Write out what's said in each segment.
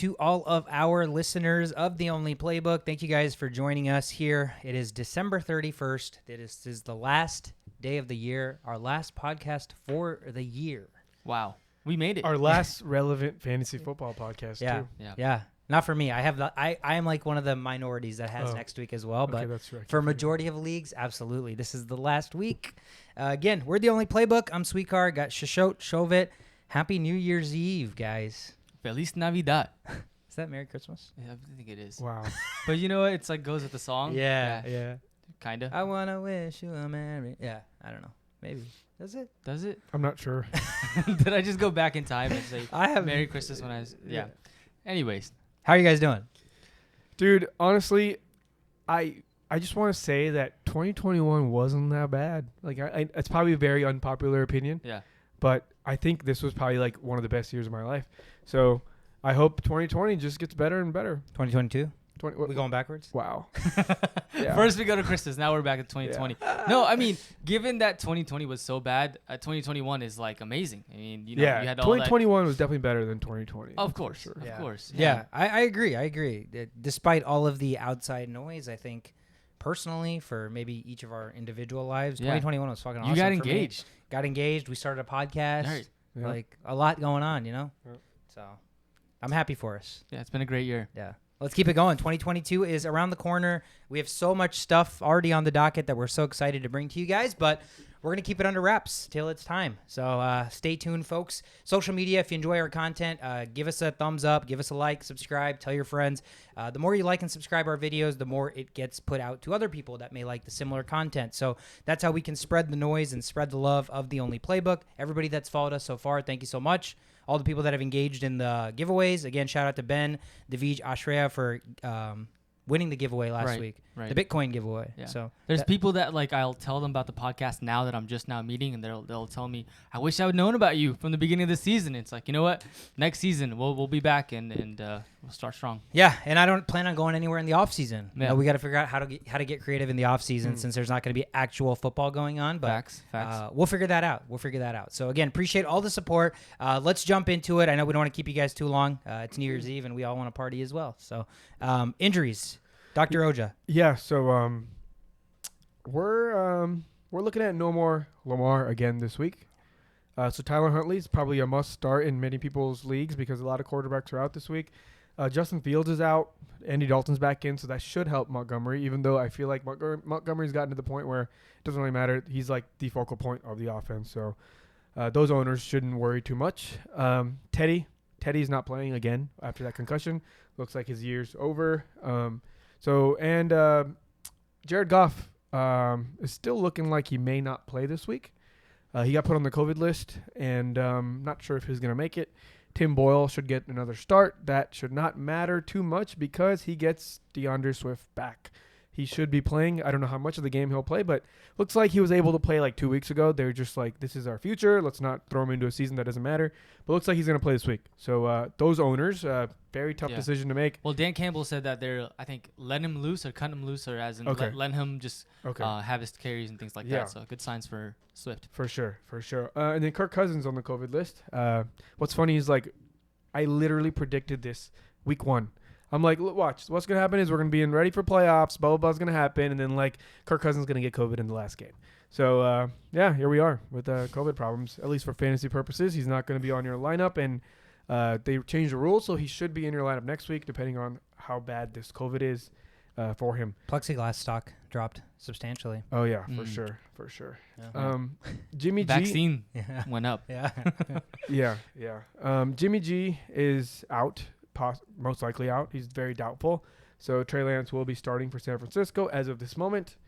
to all of our listeners of The Only Playbook. Thank you guys for joining us here. It is December 31st. This is the last day of the year, our last podcast for the year. Wow. We made it. Our last relevant fantasy football podcast, too. Yeah. Not for me. I am like one of the minorities that has next week as well. But that's right. for majority of leagues, absolutely. This is the last week. Again, we're The Only Playbook. I'm Sweetcar. Got Shashot, Shovit. Happy New Year's Eve, guys. Feliz Navidad. Is that Merry Christmas? Yeah, I think it is. Wow. But you know what? It's like goes with the song. Yeah. Kind of. I want to wish you a merry. Yeah, I don't know. Maybe. Does it? I'm not sure. Did I just go back in time and say I have Merry Christmas when I was... Yeah. Anyways. How are you guys doing? Dude, honestly, I just want to say that 2021 wasn't that bad. Like, it's probably a very unpopular opinion. Yeah. But I think this was probably like one of the best years of my life. So I hope 2020 just gets better and better. 2022? We going backwards? Wow. Yeah. First we go to Christmas. Now we're back at 2020. Yeah. No, I mean, given that 2020 was so bad, 2021 is like amazing. I mean, you know, you had all 2021 was definitely better than 2020. Of course. Sure. Of course. Yeah, I agree. Despite all of the outside noise, I think personally for maybe each of our individual lives, 2021 was fucking awesome. You got for engaged. Me. Got engaged. We started a podcast. Right. Yeah. Like a lot going on, you know? Yeah. So I'm happy for us. Yeah, it's been a great year. Yeah. Let's keep it going. 2022 is around the corner. We have so much stuff already on the docket that we're so excited to bring to you guys, but we're going to keep it under wraps till it's time. So stay tuned, folks. Social media, if you enjoy our content, give us a thumbs up, give us a like, subscribe, tell your friends. The more you like and subscribe our videos, the more it gets put out to other people that may like the similar content. So that's how we can spread the noise and spread the love of The Only Playbook. Everybody that's followed us so far, thank you so much. All the people that have engaged in the giveaways. Again, shout out to Ben, David, Ashreya for winning the giveaway last week. Right. The Bitcoin giveaway. Yeah. So there's people that like I'll tell them about the podcast now that I'm just now meeting, and they'll tell me, I wish I would known about you from the beginning of the season. It's like, you know what? Next season we'll be back and we'll start strong. Yeah, and I don't plan on going anywhere in the off season. Yeah. We got to figure out how to get creative in the off season since there's not going to be actual football going on. But Facts. We'll figure that out. So again, appreciate all the support. Let's jump into it. I know we don't want to keep you guys too long. It's New Year's Eve and we all want to party as well. So injuries. Dr. Oja. Yeah, so we're looking at no more Lamar again this week. So Tyler Huntley is probably a must start in many people's leagues because a lot of quarterbacks are out this week. Justin Fields is out. Andy Dalton's back in, so that should help Montgomery, even though I feel like Montgomery's gotten to the point where it doesn't really matter. He's like the focal point of the offense, so those owners shouldn't worry too much. Teddy's not playing again after that concussion. Looks like his year's over. Jared Goff is still looking like he may not play this week. He got put on the COVID list, and not sure if he's going to make it. Tim Boyle should get another start. That should not matter too much because he gets DeAndre Swift back. He should be playing. I don't know how much of the game he'll play, but looks like he was able to play like 2 weeks ago. They're just like, this is our future. Let's not throw him into a season that doesn't matter. But looks like he's going to play this week. So those owners, very tough decision to make. Well, Dan Campbell said that they're, I think, letting him loose or cutting him loose, or as in letting him just have his carries and things like that. So good signs for Swift. For sure. And then Kirk Cousins on the COVID list. What's funny is like I literally predicted this week 1. I'm like, look, watch. What's going to happen is we're going to be ready for playoffs. Blah, blah, blah is going to happen. And then, like, Kirk Cousins is going to get COVID in the last game. So, here we are with COVID problems, at least for fantasy purposes. He's not going to be on your lineup. And they changed the rules, so he should be in your lineup next week, depending on how bad this COVID is for him. Plexiglass stock dropped substantially. Oh, yeah, for sure. Yeah. Jimmy G. Vaccine went up. Yeah. Yeah. Jimmy G is out. Most likely out. He's very doubtful. So Trey Lance will be starting for San Francisco as of this moment.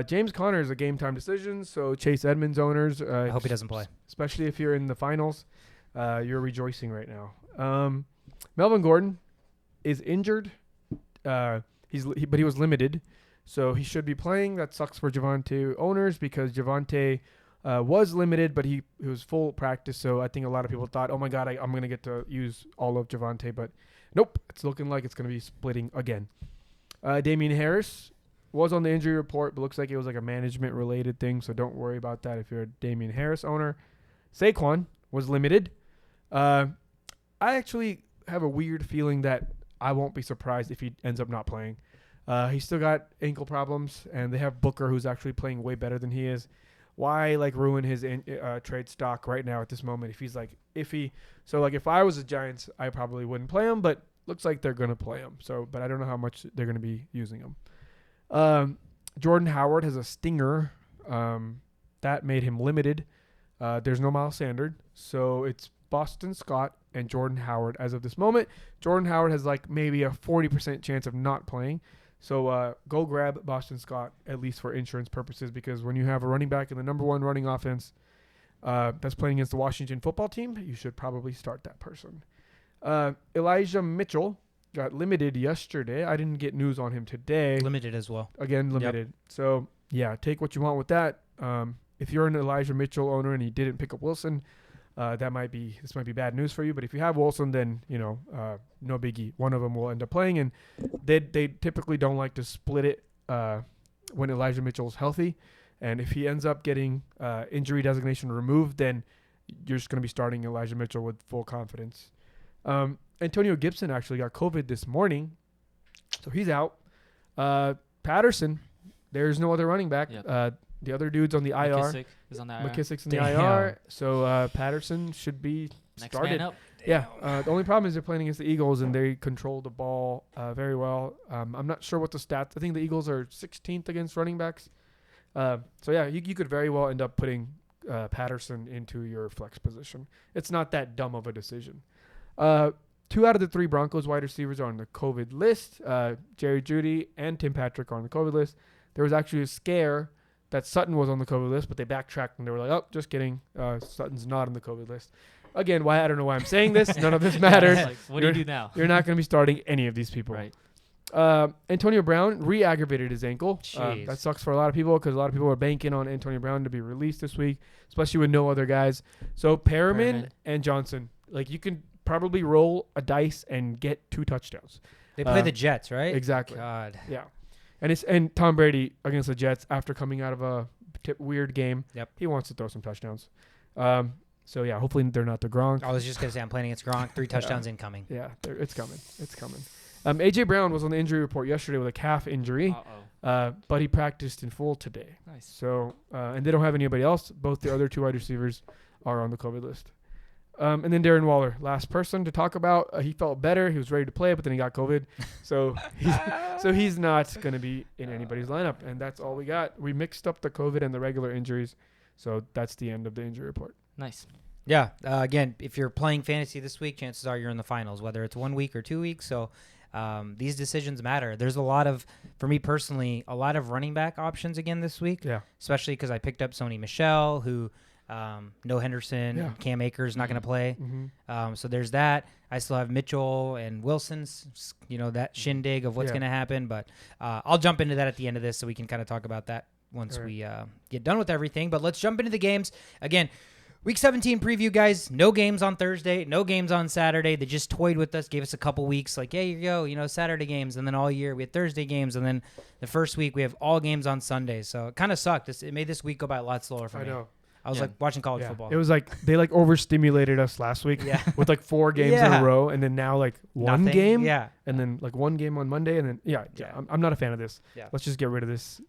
James Conner is a game-time decision, so Chase Edmonds owners. I hope he doesn't play. Especially if you're in the finals. You're rejoicing right now. Melvin Gordon is injured. But he was limited, so he should be playing. That sucks for Javonte owners because Javonte was limited, but he was full practice. So I think a lot of people thought, oh my God, I'm going to get to use all of Javonte. But nope, it's looking like it's going to be splitting again. Damian Harris was on the injury report, but looks like it was like a management-related thing. So don't worry about that if you're a Damian Harris owner. Saquon was limited. I actually have a weird feeling that I won't be surprised if he ends up not playing. He's still got ankle problems, and they have Booker, who's actually playing way better than he is. Why ruin his trade stock right now at this moment if he's iffy? So if I was the Giants, I probably wouldn't play him, but looks like they're gonna play him. So, but I don't know how much they're gonna be using him. Jordan Howard has a stinger that made him limited. There's no Miles Sanders, so it's Boston Scott and Jordan Howard as of this moment. Jordan Howard has maybe a 40% chance of not playing. So go grab Boston Scott, at least for insurance purposes, because when you have a running back in the number one running offense that's playing against the Washington football team, you should probably start that person. Elijah Mitchell got limited yesterday. I didn't get news on him today. Limited as well. Again, limited. Yep. So, yeah, take what you want with that. If you're an Elijah Mitchell owner and you didn't pick up Wilson, this might be bad news for you. But if you have Wilson, then no biggie. One of them will end up playing, and they typically don't like to split it when Elijah Mitchell's healthy. And if he ends up getting injury designation removed, then you're just going to be starting Elijah Mitchell with full confidence. Antonio Gibson actually got COVID this morning, so he's out. Patterson, there's no other running back. Yep. The other dude's on the IR. McKissick is on the IR. McKissick's on the IR. So Patterson should be Next started. man up. Yeah. The only problem is they're playing against the Eagles, and they control the ball very well. I'm not sure what the stats. I think the Eagles are 16th against running backs. So, yeah, you could very well end up putting Patterson into your flex position. It's not that dumb of a decision. 2 out of the 3 Broncos wide receivers are on the COVID list. Jerry Jeudy and Tim Patrick are on the COVID list. There was actually a scare that Sutton was on the COVID list, but they backtracked and they were like, oh, just kidding. Sutton's not on the COVID list. Again, I don't know why I'm saying this. None of this matters. What do you do now? You're not going to be starting any of these people. Right. Antonio Brown re-aggravated his ankle. Jeez. That sucks for a lot of people because a lot of people are banking on Antonio Brown to be released this week, especially with no other guys. So Perriman and Johnson, you can probably roll a dice and get 2 touchdowns. They play the Jets, right? Exactly. God. Yeah. And Tom Brady against the Jets after coming out of a weird game. Yep. He wants to throw some touchdowns. So, yeah, hopefully they're not the Gronk. I was just going to say I'm playing against Gronk. 3 touchdowns incoming. Yeah, it's coming. It's coming. A.J. Brown was on the injury report yesterday with a calf injury, but he practiced in full today. Nice. So, and they don't have anybody else. Both the other 2 wide receivers are on the COVID list. And then Darren Waller, last person to talk about. He felt better. He was ready to play, but then he got COVID. So he's not going to be in anybody's lineup. And that's all we got. We mixed up the COVID and the regular injuries. So that's the end of the injury report. Nice. Yeah. Again, if you're playing fantasy this week, chances are you're in the finals, whether it's 1 week or 2 weeks. So these decisions matter. There's for me personally, a lot of running back options again this week. Yeah. Especially because I picked up Sony Michel, who no Henderson, Yeah. Cam Akers not going to play. Mm-hmm. So there's that. I still have Mitchell and Wilson's, that shindig of what's Yeah. going to happen. But I'll jump into that at the end of this so we can kind of talk about that once we get done with everything. But let's jump into the games. Again, Week 17 preview, guys. No games on Thursday, no games on Saturday. They just toyed with us, gave us a couple weeks like, hey, here you go, Saturday games. And then all year we had Thursday games. And then the first week we have all games on Sundays. So it kind of sucked. It made this week go by a lot slower for me. I know. I was watching college football. It was they overstimulated us last week with 4 games in a row, and then now one Nothing. game, Yeah. and then 1 game on Monday, and then I'm not a fan of this. Yeah. Let's just get rid of this.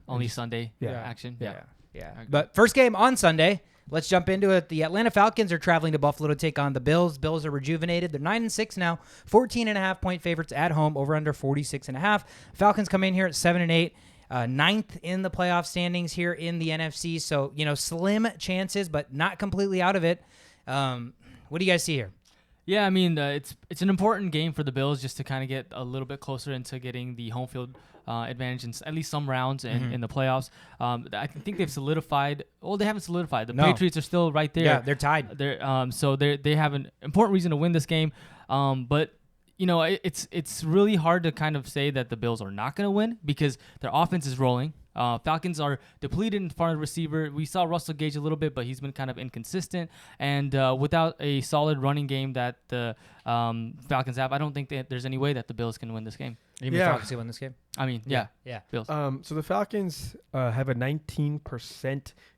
Only Sunday Yeah. action. Yeah. But first game on Sunday. Let's jump into it. The Atlanta Falcons are traveling to Buffalo to take on the Bills. Bills are rejuvenated. They're 9-6 now, 14.5-point favorites at home, over under 46.5. Falcons come in here at 7-8. 9th in the playoff standings here in the NFC. So, slim chances, but not completely out of it. What do you guys see here? Yeah, I mean, it's an important game for the Bills just to kind of get a little bit closer into getting the home field advantage in at least some rounds in the playoffs. I think they've solidified. Well, they haven't solidified. The Patriots are still right there. Yeah, they're tied. So they have an important reason to win this game. But it's really hard to kind of say that the Bills are not going to win because their offense is rolling. Falcons are depleted in front of the receiver. We saw Russell Gage a little bit, but he's been kind of inconsistent. And without a solid running game that the Falcons have, I don't think that there's any way that the Bills can win this game. You mean Falcons can win this game? I mean, yeah. Bills. So the Falcons have a 19%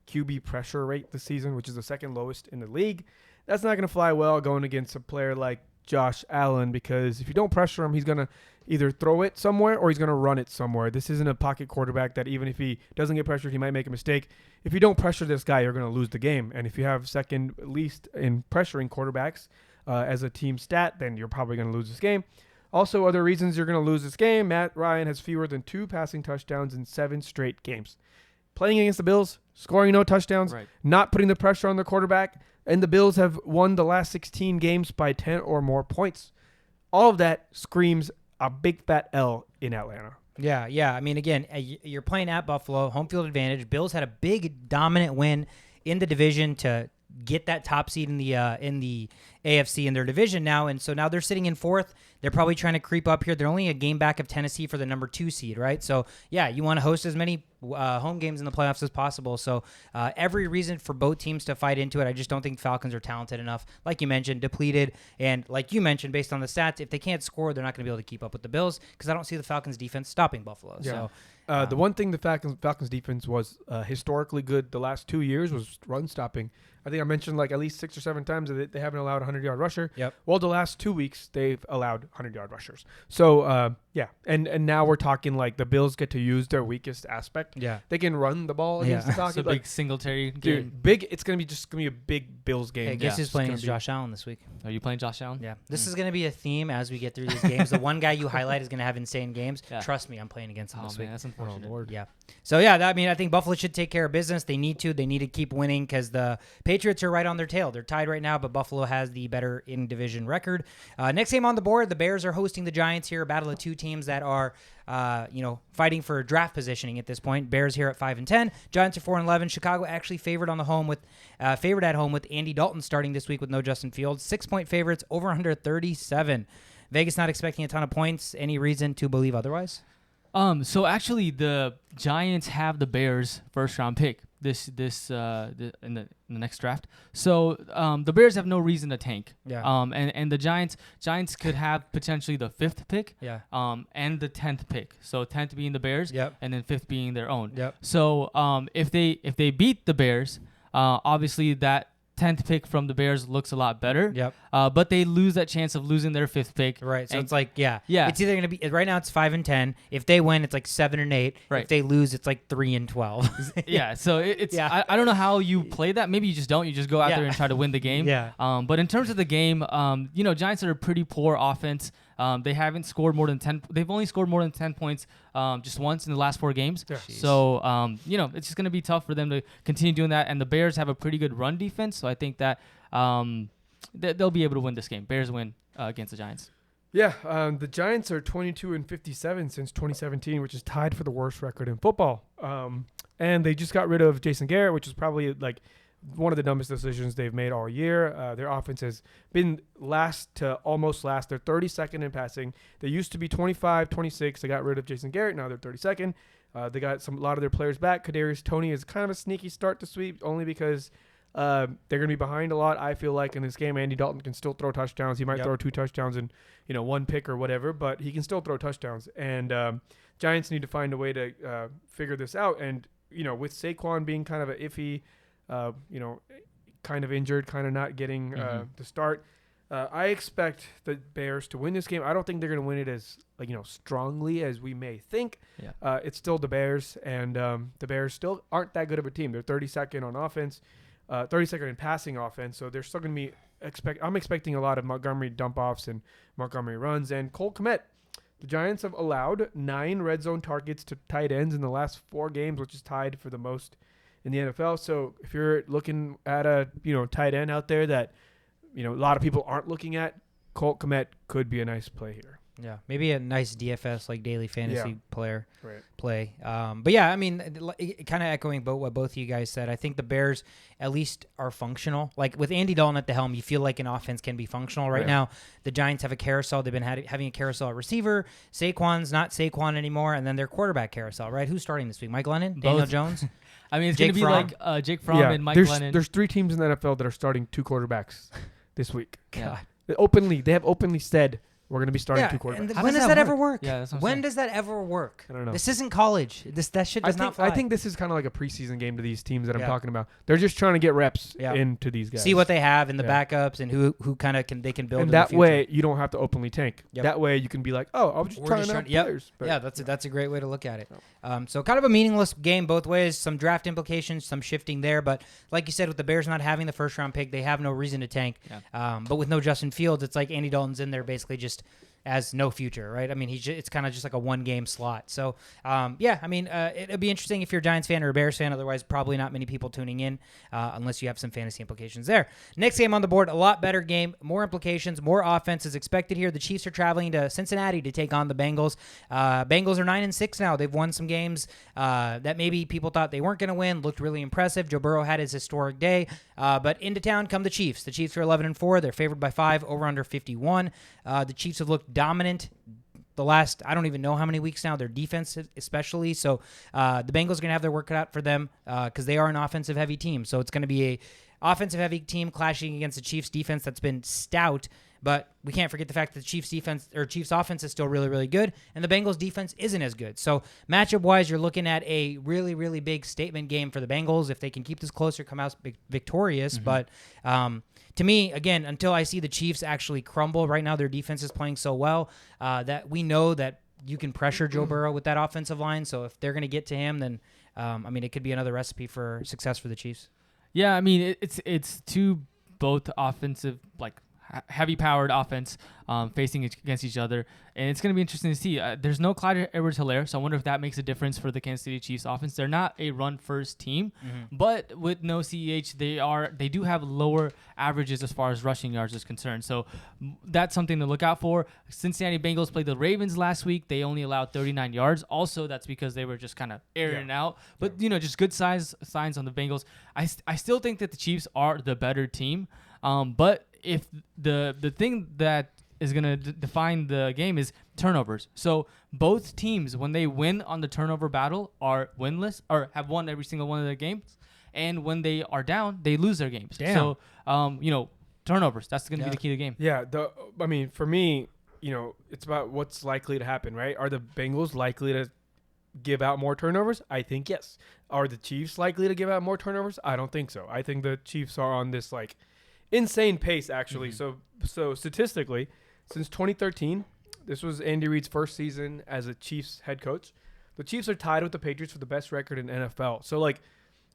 QB pressure rate this season, which is the second lowest in the league. That's not going to fly well going against a player like Josh Allen, because if you don't pressure him, he's going to either throw it somewhere or he's going to run it somewhere. This isn't a pocket quarterback that even if he doesn't get pressured, he might make a mistake. If you don't pressure this guy, you're going to lose the game. And if you have second least in pressuring quarterbacks as a team stat, then you're probably going to lose this game. Also, other reasons you're going to lose this game, Matt Ryan has fewer than 2 passing touchdowns in 7 straight games. Playing against the Bills, scoring no touchdowns, not putting the pressure on the quarterback, and the Bills have won the last 16 games by 10 or more points. All of that screams a big fat L in Atlanta. Yeah. I mean, again, you're playing at Buffalo, home field advantage. Bills had a big dominant win in the division to get that top seed in the AFC in their division now, and so now they're sitting in 4th. They're probably trying to creep up here. They're only a game back of Tennessee for the number 2 seed, right? So yeah, you want to host as many home games in the playoffs as possible. So every reason for both teams to fight into it. I just don't think Falcons are talented enough, like you mentioned, depleted, and like you mentioned, based on the stats, if they can't score, they're not going to be able to keep up with the Bills because I don't see the Falcons defense stopping Buffalo. Yeah. So the one thing the Falcons defense was historically good the last 2 years was run stopping. I think I mentioned like at least 6 or 7 times that they haven't allowed a 100-yard rusher. Yep. Well, the last 2 weeks they've allowed 100-yard rushers. So yeah, and now we're talking like the Bills get to use their weakest aspect. Yeah. They can run the ball against the Falcons. It's a big Singletary game. Dude, big. It's gonna be a big Bills game. Hey, guess who's playing against Josh Allen this week? Are you playing Josh Allen? Yeah. This is going to be a theme as we get through these games. The one guy you highlight is going to have insane games. Yeah. Trust me, I'm playing against him this week. That's unfortunate. Oh, Lord. Yeah. So, yeah, I think Buffalo should take care of business. They need to. They need to keep winning because the Patriots are right on their tail. They're tied right now, but Buffalo has the better in-division record. Next game on the board, the Bears are hosting the Giants here, a battle of 2 teams that are fighting for draft positioning at this point. Bears here at 5-10. Giants are 4-11. Chicago actually favored at home with Andy Dalton starting this week with no Justin Fields. 6-point favorites, over under 37. Vegas not expecting a ton of points. Any reason to believe otherwise? So actually, the Giants have the Bears first round pick in the next draft. So the Bears have no reason to tank. Yeah. And the Giants could have potentially the 5th pick. Yeah. And the 10th pick. So 10th being the Bears. Yep. And then 5th being their own. Yep. So if they beat the Bears, obviously that 10th pick from the Bears looks a lot better. Yep. But they lose that chance of losing their 5th pick. Right. So and it's like, yeah. It's either going to be, right now it's 5-10. If they win, it's like 7-8. Right. If they lose, it's like 3-12. Yeah. So it's, Yeah. I don't know how you play that. Maybe you just don't. You just go out there and try to win the game. Yeah. But in terms of the game, Giants are a pretty poor offense. They haven't scored more than 10. They've only scored more than 10 points just once in the last 4 games. Yeah. So, it's just going to be tough for them to continue doing that. And the Bears have a pretty good run defense. So I think that they'll be able to win this game. Bears win against the Giants. Yeah, the Giants are 22-57 since 2017, which is tied for the worst record in football. And they just got rid of Jason Garrett, which is probably like one of the dumbest decisions they've made all year. Their offense has been last to almost last. They're 32nd in passing. They used to be 25, 26. They got rid of Jason Garrett. Now they're 32nd. They got a lot of their players back. Kadarius Toney is kind of a sneaky start to sweep only because they're going to be behind a lot. I feel like in this game, Andy Dalton can still throw touchdowns. He might throw 2 touchdowns and 1 pick or whatever, but he can still throw touchdowns. And Giants need to find a way to figure this out. And with Saquon being kind of a iffy, kind of injured, kind of not getting the start. I expect the Bears to win this game. I don't think they're going to win it as strongly as we may think. Yeah. It's still the Bears, and the Bears still aren't that good of a team. They're 32nd on offense, 32nd in passing offense, so they're still going to be I'm expecting a lot of Montgomery dump-offs and Montgomery runs. And Cole Kmet, the Giants have allowed 9 red zone targets to tight ends in the last 4 games, which is tied for the most in the NFL. So if you're looking at a tight end out there that a lot of people aren't looking at, Colt Kmet could be a nice play here. Yeah, maybe a nice DFS like daily fantasy player play. But yeah, I mean, kind of echoing what both of you guys said. I think the Bears at least are functional. Like with Andy Dalton at the helm, you feel like an offense can be functional. Right now, the Giants have a carousel. They've been having a carousel at receiver. Saquon's not Saquon anymore, and then their quarterback carousel. Right? Who's starting this week? Mike Glennon, Daniel Jones. I mean, it's going to be like Jake Fromm and Mike Glennon. There's 3 teams in the NFL that are starting 2 quarterbacks this week. God. They have openly said We're going to be starting two quarterbacks. And How when does does that that ever work? work? Yeah, that's what I'm when saying. does that ever work? I don't know. This isn't college. That shit does not fly. I think this is kind of like a preseason game to these teams that I'm Yeah. talking about. They're just trying to get reps Yeah. into these guys. See what they have in the Yeah. backups and who kind of they can build. and in the that future. way you don't have to openly tank. Yep. That way you can be like, oh, I was just We're trying just out trying- yep. players. But Yeah, that's a great way to look at it. So kind of a meaningless game both ways. Some draft implications, some shifting there. But like you said, with the Bears not having the first round pick, they have no reason to tank. Yeah. But with no Justin Fields, it's like Andy Dalton's in there basically just as no future, right? I mean, it's kind of just like a one-game slot. So, it'll be interesting if you're a Giants fan or a Bears fan. Otherwise, probably not many people tuning in unless you have some fantasy implications there. Next game on the board, a lot better game, more implications, more offense is expected here. The Chiefs are traveling to Cincinnati to take on the Bengals. Bengals are 9-6 now. They've won some games that maybe people thought they weren't going to win. Looked really impressive. Joe Burrow had his historic day. But into town come the Chiefs. The Chiefs are 11-4. They're favored by 5, over under 51. The Chiefs have looked dominant the last, I don't even know how many weeks now, their defense especially. So the Bengals are going to have their work cut out for them because they are an offensive-heavy team. So it's going to be a offensive-heavy team clashing against the Chiefs defense that's been stout. But we can't forget the fact that the Chiefs offense is still really, really good, and the Bengals defense isn't as good. So matchup-wise, you're looking at a really, really big statement game for the Bengals. If they can keep this closer, come out victorious. Mm-hmm. But to me, again, until I see the Chiefs actually crumble, right now their defense is playing so well that we know that you can pressure Joe Burrow with that offensive line. So if they're going to get to him, then it could be another recipe for success for the Chiefs. Yeah, I mean, it's two both offensive, like heavy-powered offense facing against each other, and it's going to be interesting to see. There's no Clyde Edwards-Helaire, so I wonder if that makes a difference for the Kansas City Chiefs offense. They're not a run-first team, but with no CEH, they do have lower averages as far as rushing yards is concerned. So that's something to look out for. Cincinnati Bengals played the Ravens last week. They only allowed 39 yards. Also, that's because they were just kind of airing it out. But just good signs on the Bengals. I still think that the Chiefs are the better team, but if the thing that is going to define the game is turnovers. So both teams, when they win on the turnover battle, are winless or have won every single one of their games. And when they are down, they lose their games. Damn. So, turnovers, that's going to be the key to the game. Yeah, for me, it's about what's likely to happen, right? Are the Bengals likely to give out more turnovers? I think yes. Are the Chiefs likely to give out more turnovers? I don't think so. I think the Chiefs are on this insane pace actually. Mm-hmm. So statistically, since 2013, this was Andy Reid's first season as a Chiefs head coach. The Chiefs are tied with the Patriots for the best record in NFL. So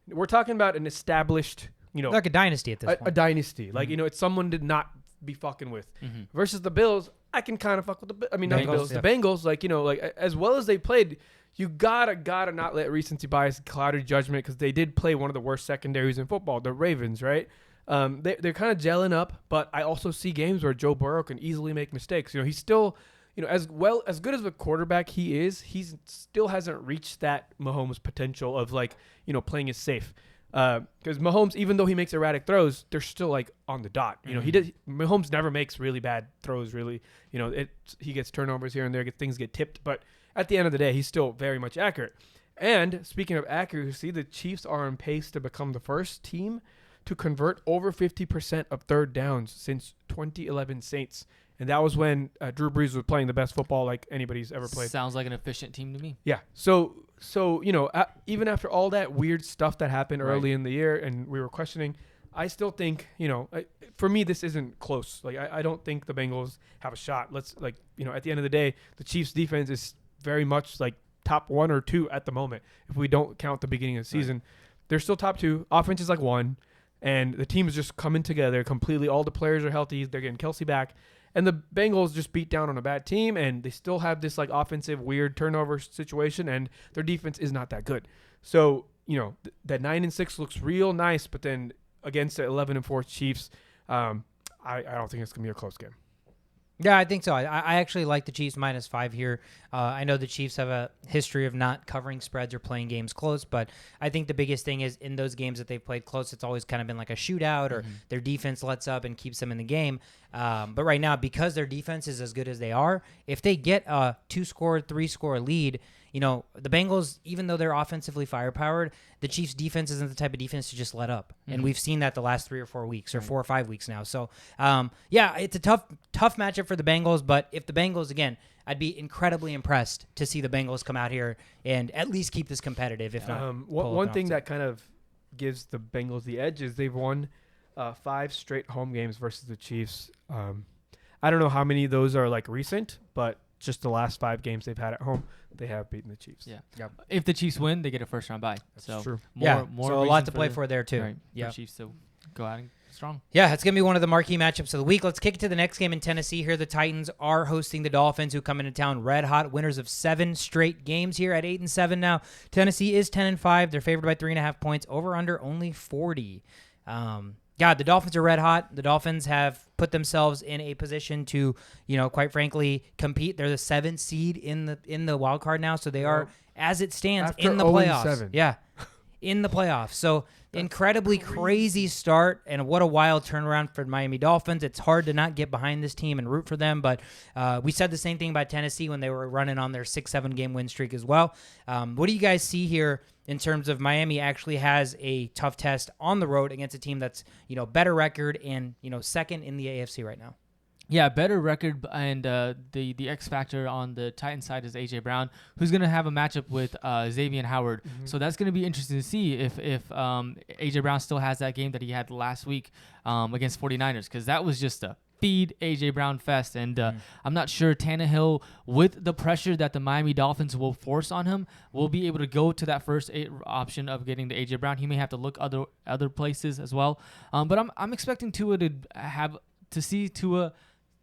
we're talking about an established, Like a dynasty at this point. a dynasty. It's someone to not be fucking with. Versus the Bills, I can kind of fuck with the not the Bengals, Bills, yeah. the Bengals. As well as they played, you gotta not let recency bias cloud your judgment because they did play one of the worst secondaries in football, the Ravens, right? They're kind of gelling up, but I also see games where Joe Burrow can easily make mistakes. He's still, as good as a quarterback he still hasn't reached that Mahomes potential of playing it safe. Because Mahomes, even though he makes erratic throws, they're still on the dot. Mahomes never makes really bad throws. Really, he gets turnovers here and there, things get tipped, but at the end of the day, he's still very much accurate. And speaking of accuracy, the Chiefs are on pace to become the first team to convert over 50% of third downs since 2011 Saints. And that was when Drew Brees was playing the best football anybody's ever played. Sounds like an efficient team to me. Yeah. So even after all that weird stuff that happened early in the year and we were questioning, I still think, for me, this isn't close. I don't think the Bengals have a shot. At the end of the day, the Chiefs defense is very much top 1 or 2 at the moment. If we don't count the beginning of the season, they're still top 2. Offense is 1. And the team is just coming together completely. All the players are healthy. They're getting Kelsey back. And the Bengals just beat down on a bad team, and they still have this offensive weird turnover situation, and their defense is not that good. So, that 9-6 looks real nice, but then against the 11-4 Chiefs, I don't think it's going to be a close game. Yeah, I think so. I actually like the Chiefs -5 here. I know the Chiefs have a history of not covering spreads or playing games close, but I think the biggest thing is in those games that they've played close, it's always kind of been like a shootout or their defense lets up and keeps them in the game. But right now, because their defense is as good as they are, if they get a 2-score, 3-score lead, the Bengals, even though they're offensively firepowered, the Chiefs' defense isn't the type of defense to just let up. And we've seen that the last 3 or 4 weeks or 4 or 5 weeks now. So, it's a tough matchup for the Bengals. But if the Bengals, again, I'd be incredibly impressed to see the Bengals come out here and at least keep this competitive, if not. One thing that kind of gives the Bengals the edge is they've won 5 straight home games versus the Chiefs. I don't know how many of those are like recent, but just the last 5 games they've had at home, they have beaten the Chiefs. Yeah. Yep. If the Chiefs win, they get a first round bye. That's true. More so a lot to play for there too. Right. Yeah. Chiefs to go out and strong. Yeah, it's going to be one of the marquee matchups of the week. Let's kick it to the next game in Tennessee here. The Titans are hosting the Dolphins, who come into town red hot, winners of 7 straight games here at 8-7 now. Tennessee is 10-5. They're favored by 3.5 points. Over under only 40. The Dolphins are red hot. The Dolphins have put themselves in a position to, quite frankly, compete. They're the 7th seed in the wild card now, so they are, as it stands, in the playoffs. 0-7. Yeah, in the playoffs. So incredibly crazy start, and what a wild turnaround for the Miami Dolphins. It's hard to not get behind this team and root for them, but we said the same thing about Tennessee when they were running on their 6-7 game win streak as well. What do you guys see here in terms of Miami actually has a tough test on the road against a team that's, better record and, second in the AFC right now? Yeah, better record, and the X factor on the Titans side is A.J. Brown, who's going to have a matchup with Xavier Howard. So that's going to be interesting to see if A.J. Brown still has that game that he had last week against 49ers, because that was just a feed A.J. Brown fest. And I'm not sure Tannehill, with the pressure that the Miami Dolphins will force on him, will be able to go to that first option of getting the A.J. Brown. He may have to look other places as well. But I'm expecting Tua to see Tua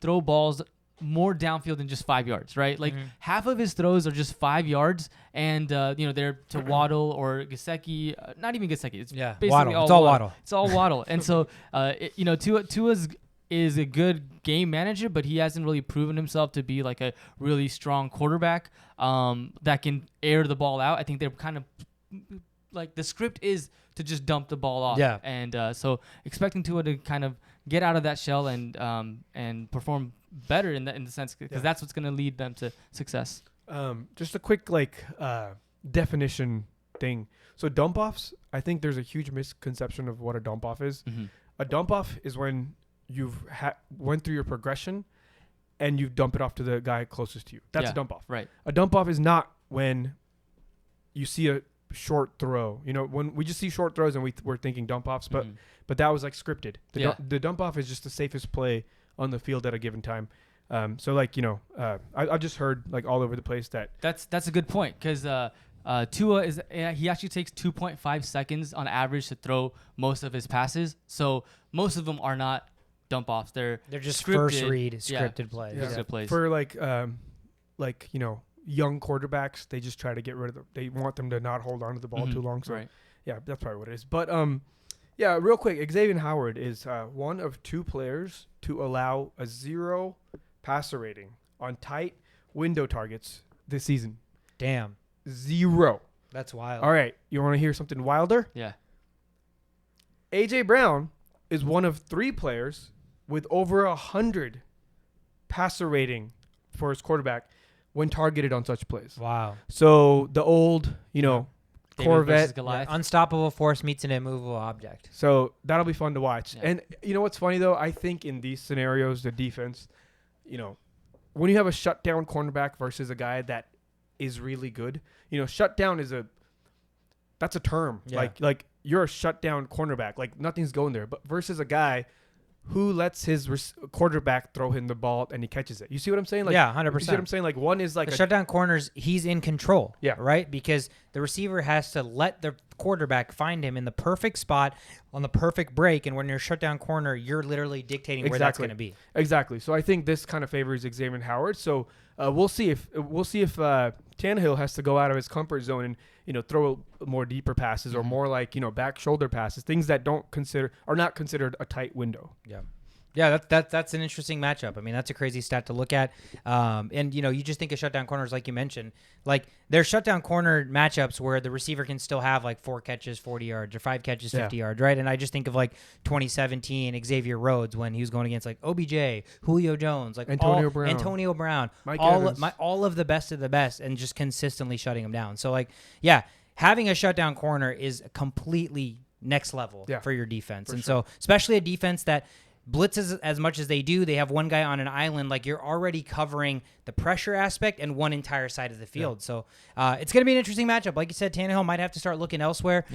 throw balls more downfield than just 5 yards, right? Like half of his throws are just 5 yards, and they're to Waddle or Gesicki. Not even Gesicki. It's basically Waddle. all It's all Waddle. Waddle. It's all Waddle. And so Tua's is a good game manager, but he hasn't really proven himself to be like a really strong quarterback that can air the ball out. I think they're kind of like the script is to just dump the ball off. Yeah. And so expecting Tua to kind of get out of that shell and perform better in the sense, because that's what's going to lead them to success. Just a quick definition thing. So dump offs, I think there's a huge misconception of what a dump off is. A dump off is when you've went through your progression and you dump it off to the guy closest to you. That's a dump off. Right. A dump off is not when you see a short throw. When we just see short throws and we're thinking dump offs, but that was like scripted. The dump off is just the safest play on the field at a given time. I've just heard like all over the place that's a good point, because Tua he actually takes 2.5 seconds on average to throw most of his passes. So most of them are not dump offs. They're just scripted, first read scripted plays. Yeah. Scripted plays. For young quarterbacks, they just try to get rid of them. They want them to not hold on to the ball too long. So yeah, that's probably what it is. But real quick, Xavier Howard is one of 2 players to allow a 0 passer rating on tight window targets this season. Damn. 0. That's wild. All right, you want to hear something wilder? Yeah. A.J. Brown is one of 3 players with over 100 passer rating for his quarterback when targeted on such plays. Wow. So the old, Corvette, unstoppable force meets an immovable object. So that'll be fun to watch. Yeah. And you know what's funny though? I think in these scenarios, the defense, when you have a shutdown cornerback versus a guy that is really good, shutdown that's a term. Yeah. Like you're a shutdown cornerback, like nothing's going there. But versus a guy who lets his quarterback throw him the ball and he catches it. You see what I'm saying? Like, 100%. You see what I'm saying? Like one is like the shutdown corners, he's in control. Yeah. Right? Because the receiver has to let the quarterback find him in the perfect spot on the perfect break. And when you're a shutdown corner, you're literally dictating where that's going to be. Exactly. So I think this kind of favors Xavier Howard. So we'll see if Tannehill has to go out of his comfort zone and throw more deeper passes or more like back shoulder passes, things that are not considered a tight window. Yeah. Yeah, that's an interesting matchup. I mean, that's a crazy stat to look at. And, you just think of shutdown corners like you mentioned. Like, there's shutdown corner matchups where the receiver can still have, like, 4 catches, 40 yards, or 5 catches, 50 yards, right? And I just think of, like, 2017 Xavier Rhodes when he was going against, like, OBJ, Julio Jones, like Antonio Brown, Mike all of the best of the best, and just consistently shutting them down. So, like, yeah, having a shutdown corner is completely next level for your defense. So, especially a defense that blitzes as much as they do, they have one guy on an island. Like, you're already covering the pressure aspect and one entire side of the field. So it's going to be an interesting matchup. Like you said, Tannehill might have to start looking elsewhere.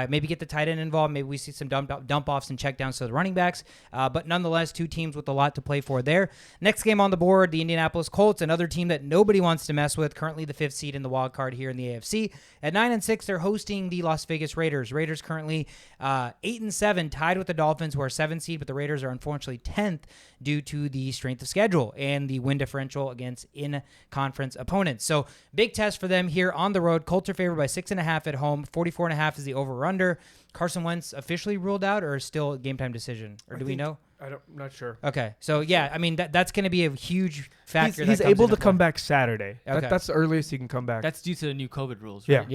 Maybe get the tight end involved. Maybe we see some dump offs and check downs to the running backs. But nonetheless, two teams with a lot to play for there. Next game on the board, the Indianapolis Colts, another team that nobody wants to mess with. Currently the 5th seed in the wild card here in the AFC. At 9-6, they're hosting the Las Vegas Raiders. Raiders currently 8-7, tied with the Dolphins, who are 7th seed, but the Raiders are unfortunately 10th due to the strength of schedule and the win differential against in-conference opponents. So big test for them here on the road. Colts are favored by 6.5 at home. 44.5 is the over/under. Carson Wentz officially ruled out, or still a game time decision? Or do we know? I'm not sure. Okay, so yeah, I mean that's going to be a huge factor. He's able to come back Saturday. Okay. That's the earliest he can come back. That's due to the new COVID rules, right?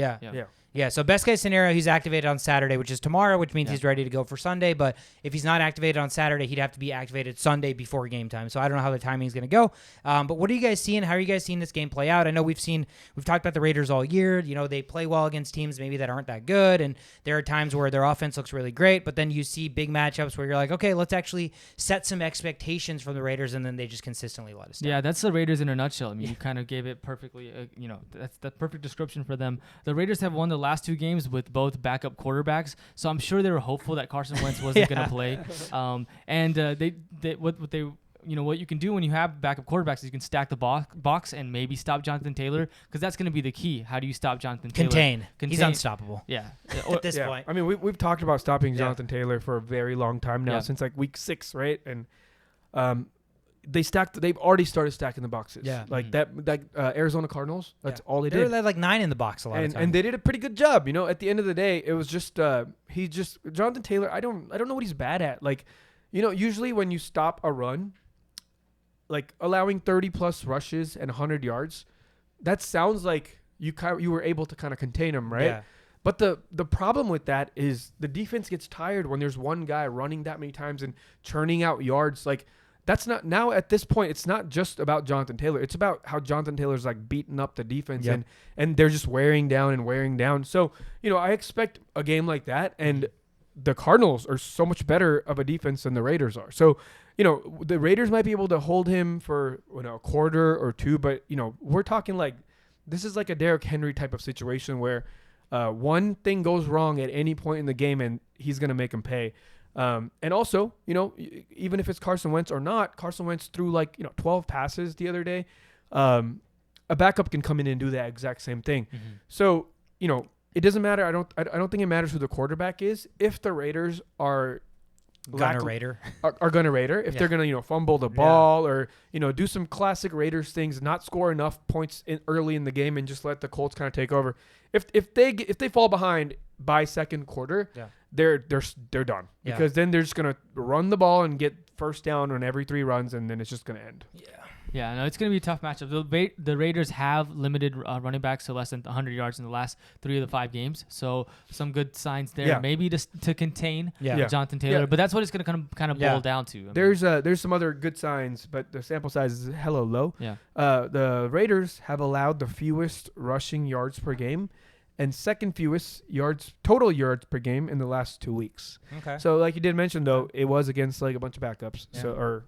Yeah, so best case scenario, he's activated on Saturday, which is tomorrow, which means he's ready to go for Sunday. But if he's not activated on Saturday, he'd have to be activated Sunday before game time. So I don't know how the timing is going to go. But what are you guys seeing? How are you guys seeing this game play out? I know we've talked about the Raiders all year. They play well against teams maybe that aren't that good. And there are times where their offense looks really great. But then you see big matchups where you're like, okay, let's actually set some expectations from the Raiders. And then they just consistently let us down. Yeah, that's the Raiders in a nutshell. I mean, you kind of gave it perfectly. That's the perfect description for them. The Raiders have won the last 2 games with both backup quarterbacks, so I'm sure they were hopeful that Carson Wentz wasn't going to play. What you can do when you have backup quarterbacks is you can stack the box and maybe stop Jonathan Taylor, because that's going to be the key. How do you stop Jonathan Taylor? Contain. He's unstoppable. Yeah. At this point. I mean, we've talked about stopping Jonathan Taylor for a very long time now, since like week 6, right? And they've already started stacking the boxes. Yeah. Like that Arizona Cardinals, that's all they did. did. They had like 9 in the box a lot of times. And they did a pretty good job. At the end of the day, it was just Jonathan Taylor, I don't know what he's bad at. Like, usually when you stop a run, like allowing 30 plus rushes and 100 yards, that sounds like you were able to kind of contain him, right? Yeah. But the problem with that is the defense gets tired when there's one guy running that many times and churning out yards. Like, that's not, now at this point, it's not just about Jonathan Taylor. It's about how Jonathan Taylor's like beating up the defense and they're just wearing down. So, I expect a game like that, and the Cardinals are so much better of a defense than the Raiders are. So, the Raiders might be able to hold him for a quarter or 2, but, we're talking like this is like a Derrick Henry type of situation where one thing goes wrong at any point in the game and he's going to make him pay. And also, even if it's Carson Wentz or not, Carson Wentz threw 12 passes the other day. A backup can come in and do that exact same thing. Mm-hmm. So, it doesn't matter. I don't think it matters who the quarterback is. If the Raiders are gonna Raider. If they're gonna fumble the ball or do some classic Raiders things, not score enough points early in the game and just let the Colts kind of take over. If they fall behind by second quarter, they're done, because then they're just gonna run the ball and get first down on every 3 runs, and then it's just gonna end. Yeah, no, it's going to be a tough matchup. The Raiders have limited running backs to less than 100 yards in the last 3 of the 5 games, so some good signs there, maybe to contain Jonathan Taylor. Yeah. But that's what it's going to kind of boil down to. There's some other good signs, but the sample size is hella low. Yeah. The Raiders have allowed the fewest rushing yards per game and second fewest total yards per game in the last 2 weeks. Okay. So like you did mention, though, it was against like a bunch of backups. Yeah.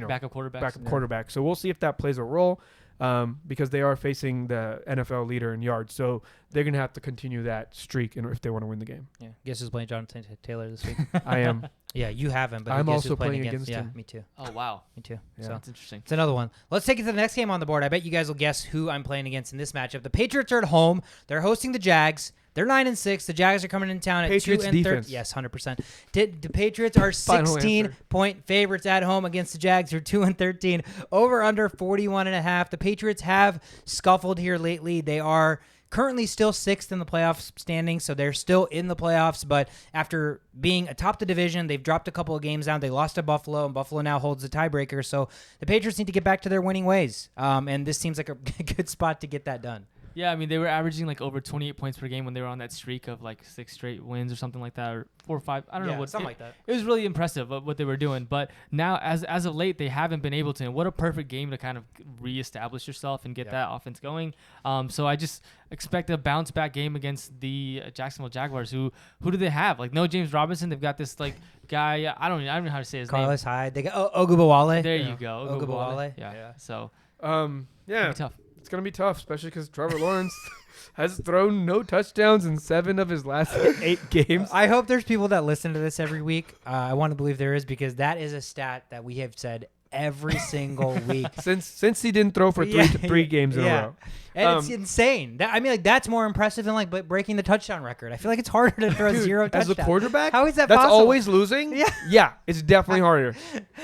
Backup quarterback. So we'll see if that plays a role, because they are facing the NFL leader in yards. So they're going to have to continue that streak if they want to win the game. Yeah. Guess who's playing Jonathan Taylor this week? I am. Yeah, you haven't, but I'm also playing against him. Yeah, me too. Oh, wow. Me too. Yeah. So that's interesting. It's another one. Let's take it to the next game on the board. I bet you guys will guess who I'm playing against in this matchup. The Patriots are at home. They're hosting the Jags. They're 9-6. The Jags are coming in town at Patriots 2-3. Yes, 100%. The Patriots are 16-point favorites at home against the Jags, who are 2-13. Over under 41.5. The Patriots have scuffled here lately. They are currently still 6th in the playoff standing, so they're still in the playoffs. But after being atop the division, they've dropped a couple of games down. They lost to Buffalo, and Buffalo now holds the tiebreaker. So the Patriots need to get back to their winning ways, and this seems like a good spot to get that done. Yeah, I mean, they were averaging like over 28 points per game when they were on that streak of like 6 straight wins or something like that, or 4 or 5. I don't know what. Something like that. It was really impressive what they were doing. But now, as of late, they haven't been able to. And what a perfect game to kind of reestablish yourself and get that offense going. So I just expect a bounce back game against the Jacksonville Jaguars. Who do they have? Like, no James Robinson. They've got this like guy. I don't know how to say his name. Carlos Hyde. They got Ogunbowale. There you go. Ogunbowale. Yeah. So yeah. tough. It's going to be tough, especially because Trevor Lawrence has thrown no touchdowns in 7 of his last 8 games. I hope there's people that listen to this every week. I want to believe there is, because that is a stat that we have said every single week. Since he didn't throw for three games in a row. And it's insane. That's more impressive than like breaking the touchdown record. I feel like it's harder to throw 0 touchdowns. As a quarterback? How is that that's possible? always losing? Yeah. It's definitely harder.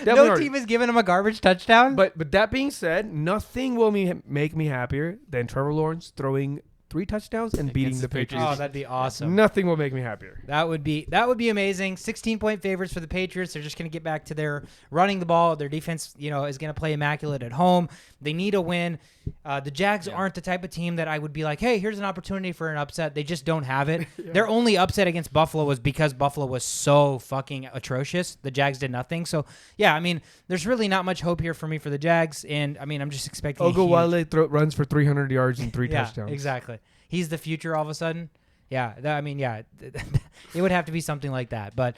No team has given him a garbage touchdown. But that being said, nothing will make me happier than Trevor Lawrence throwing 3 touchdowns and beating the Patriots. Oh, that'd be awesome. Nothing will make me happier. That would be amazing. 16-point favorites for the Patriots. They're just going to get back to their running the ball. Their defense, is going to play immaculate at home. They need a win. The Jags aren't the type of team that I would be like, hey, here's an opportunity for an upset. They just don't have it. Their only upset against Buffalo was because Buffalo was so fucking atrocious. The Jags did nothing. So, yeah, I mean, there's really not much hope here for me for the Jags. And, I mean, I'm just expecting Ogunbowale runs for 300 yards and 3 touchdowns. Exactly. He's the future all of a sudden. Yeah, it would have to be something like that. But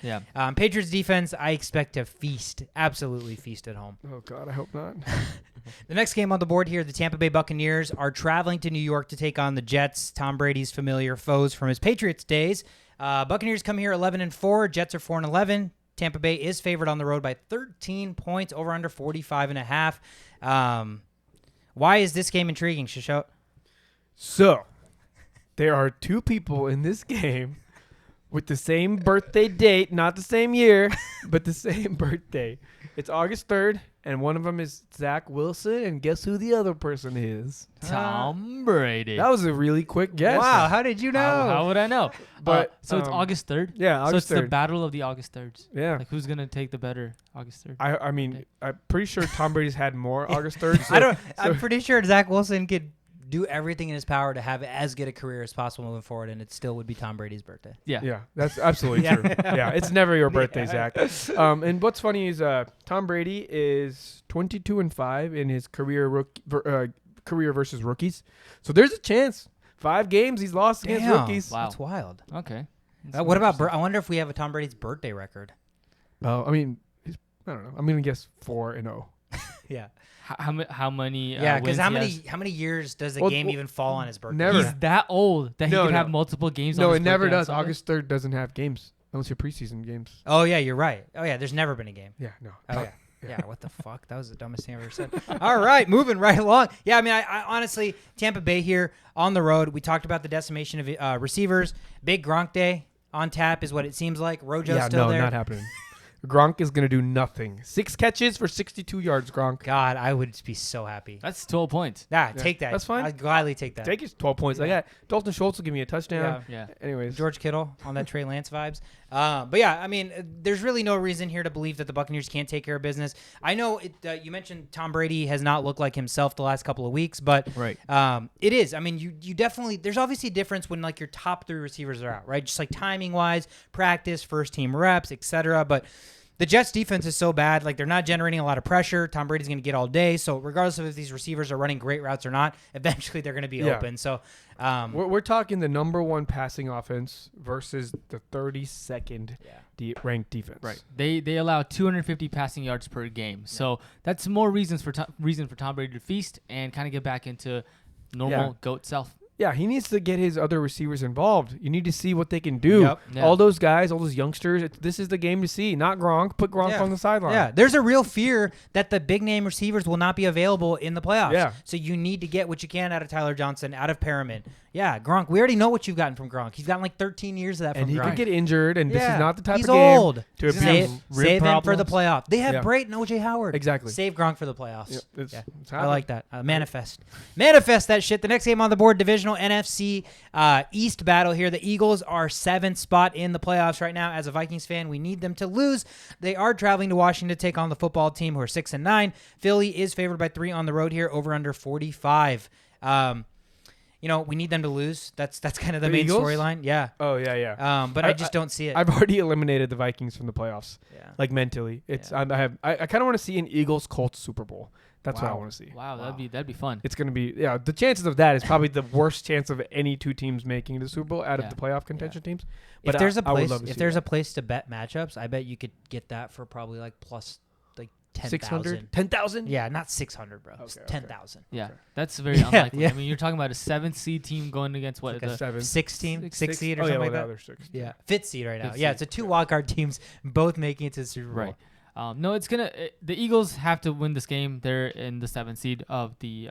Patriots defense, I expect to feast, absolutely feast at home. Oh, God, I hope not. The next game on the board here, the Tampa Bay Buccaneers are traveling to New York to take on the Jets, Tom Brady's familiar foes from his Patriots days. Buccaneers come here 11-4. Jets are 4-11. Tampa Bay is favored on the road by 13 points, over under 45.5. Why is this game intriguing, Shishot? So, there are 2 people in this game with the same birthday date, not the same year, but the same birthday. It's August 3rd, and one of them is Zach Wilson, and guess who the other person is? Tom Brady. That was a really quick guess. Wow, how did you know? How would I know? But so it's August 3rd? Yeah, August 3rd. So it's the battle of the August 3rds. Yeah. Like, who's going to take the better August 3rd? I mean, I'm pretty sure Tom Brady's had more August 3rd. I'm pretty sure Zach Wilson could do everything in his power to have as good a career as possible moving forward, and it still would be Tom Brady's birthday. Yeah, that's absolutely true. Yeah, it's never your birthday, Zach. And what's funny is Tom Brady is 22-5 in his career versus rookies. So there's a chance. 5 games he's lost against rookies. Wow. That's wild. Okay. What about I wonder if we have a Tom Brady's birthday record. Oh, I mean, I don't know. I'm gonna guess 4-0. Yeah. How many? Yeah, because wins how many years does a game even fall on his birthday? Never. He's that old that he could have multiple games. No, on it his never birthday on does. Sunday? August 3rd doesn't have games unless you're preseason games. Oh yeah, you're right. Oh yeah, there's never been a game. Yeah, no. Oh yeah. Yeah, what the fuck? That was the dumbest thing I've ever said. All right, moving right along. Yeah, I mean, I honestly, Tampa Bay here on the road. We talked about the decimation of receivers. Big Gronk day on tap is what it seems like. Rojo's still there. Not happening. Gronk is going to do nothing. 6 catches for 62 yards, Gronk. God, I would be so happy. That's 12 points. Yeah, take that. That's fine. I'd gladly take that. Take his 12 points. I got Dalton Schultz will give me a touchdown. Yeah. Anyways. George Kittle on that Trey Lance vibes. But yeah, I mean, there's really no reason here to believe that the Buccaneers can't take care of business. I know you mentioned Tom Brady has not looked like himself the last couple of weeks, but it is. I mean, you definitely, there's obviously a difference when like your top 3 receivers are out, right? Just like timing wise, practice, first team reps, etc. But the Jets defense is so bad, like they're not generating a lot of pressure. Tom Brady's going to get all day. So regardless of if these receivers are running great routes or not, eventually they're going to be open. So we're talking the number 1 passing offense versus the 32nd ranked defense. Right. They allow 250 passing yards per game. So that's more reason for Tom Brady to feast and kind of get back into normal GOAT self. Yeah, he needs to get his other receivers involved. You need to see what they can do. Yep. Yeah. All those guys, all those youngsters, this is the game to see. Not Gronk. Put Gronk on the sideline. Yeah, there's a real fear that the big-name receivers will not be available in the playoffs. Yeah. So you need to get what you can out of Tyler Johnson, out of Perriman. Yeah, Gronk. We already know what you've gotten from Gronk. He's gotten like 13 years of that And from he Gronk. could get injured, and this is not the type He's of game old. to Save abuse. him for the playoff. They have Yeah. Brayton, O.J. Howard. Exactly. Save Gronk for the playoffs. Yeah, it's I like that. Manifest that shit. The next game on the board, divisional NFC East battle here. The Eagles are 7th spot in the playoffs right now. As a Vikings fan, we need them to lose. They are traveling to Washington to take on the football team, who are 6-9. Philly is favored by 3 on the road here, over under 45. We need them to lose. That's kind of the main storyline. Yeah. Oh yeah. But I just don't see it. I've already eliminated the Vikings from the playoffs. Yeah. Like mentally, it's I kind of want to see an Eagles Colts Super Bowl. That's what I want to see. Wow, that'd be fun. It's gonna be the chances of that is probably the worst chance of any two teams making the Super Bowl out of the playoff contention teams. But if there's a place to bet matchups, I bet you could get that for probably like plus like 10,000. 10,000? Yeah, not 600, bro. Okay, 10,000. Yeah, that's very unlikely. Yeah. I mean, you're talking about a 7th seed team going against what? Like a 7. 6 seed or something like that. 6. Yeah, 5th seed right now. Fifth Yeah, seed. it's a 2 wildcard teams both making it to the Super Bowl. Right. No, it's the Eagles have to win this game. They're in the 7th seed of the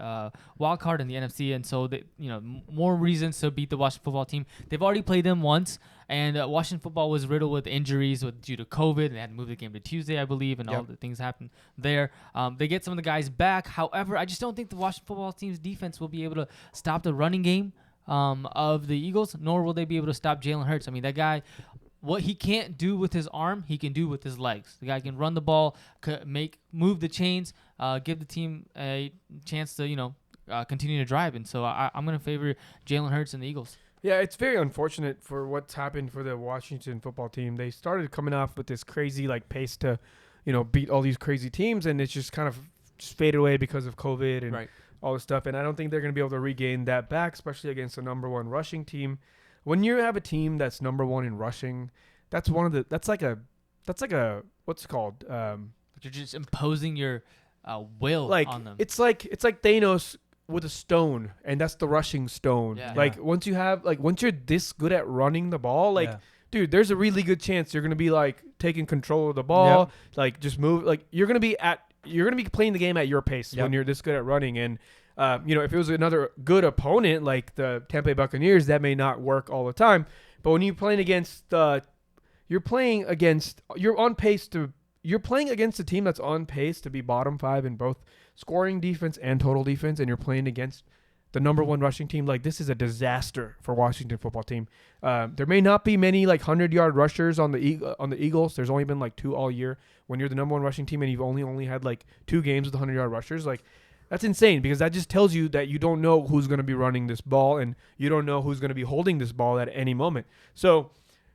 wild card in the NFC, and so more reasons to beat the Washington football team. They've already played them once, and Washington football was riddled with injuries due to COVID. They had to move the game to Tuesday, I believe, and all the things happened there. They get some of the guys back. However, I just don't think the Washington football team's defense will be able to stop the running game of the Eagles, nor will they be able to stop Jalen Hurts. I mean, that guy. What he can't do with his arm, he can do with his legs. The guy can run the ball, move the chains, give the team a chance to continue to drive. And so I'm going to favor Jalen Hurts and the Eagles. Yeah, it's very unfortunate for what's happened for the Washington football team. They started coming off with this crazy pace to, beat all these crazy teams, and it's just kind of just faded away because of COVID and all this stuff. And I don't think they're going to be able to regain that back, especially against the number 1 rushing team. When you have a team that's number 1 in rushing, that's like a what's it called? You're just imposing your will on them. It's like Thanos with a stone, and that's the rushing stone. Yeah. Once you're this good at running the ball, dude, there's a really good chance you're gonna be taking control of the ball, just move. You're gonna be playing the game at your pace when you're this good at running. And if it was another good opponent like the Tampa Bay Buccaneers, that may not work all the time. But when you're playing against you're playing against a team that's on pace to be bottom 5 in both scoring defense and total defense, and you're playing against the number 1 rushing team. This is a disaster for Washington football team. There may not be many 100-yard rushers on the Eagles. There's only been 2 all year. When you're the number 1 rushing team and you've only had 2 games with 100-yard rushers, that's insane, because that just tells you that you don't know who's going to be running this ball, and you don't know who's going to be holding this ball at any moment. So,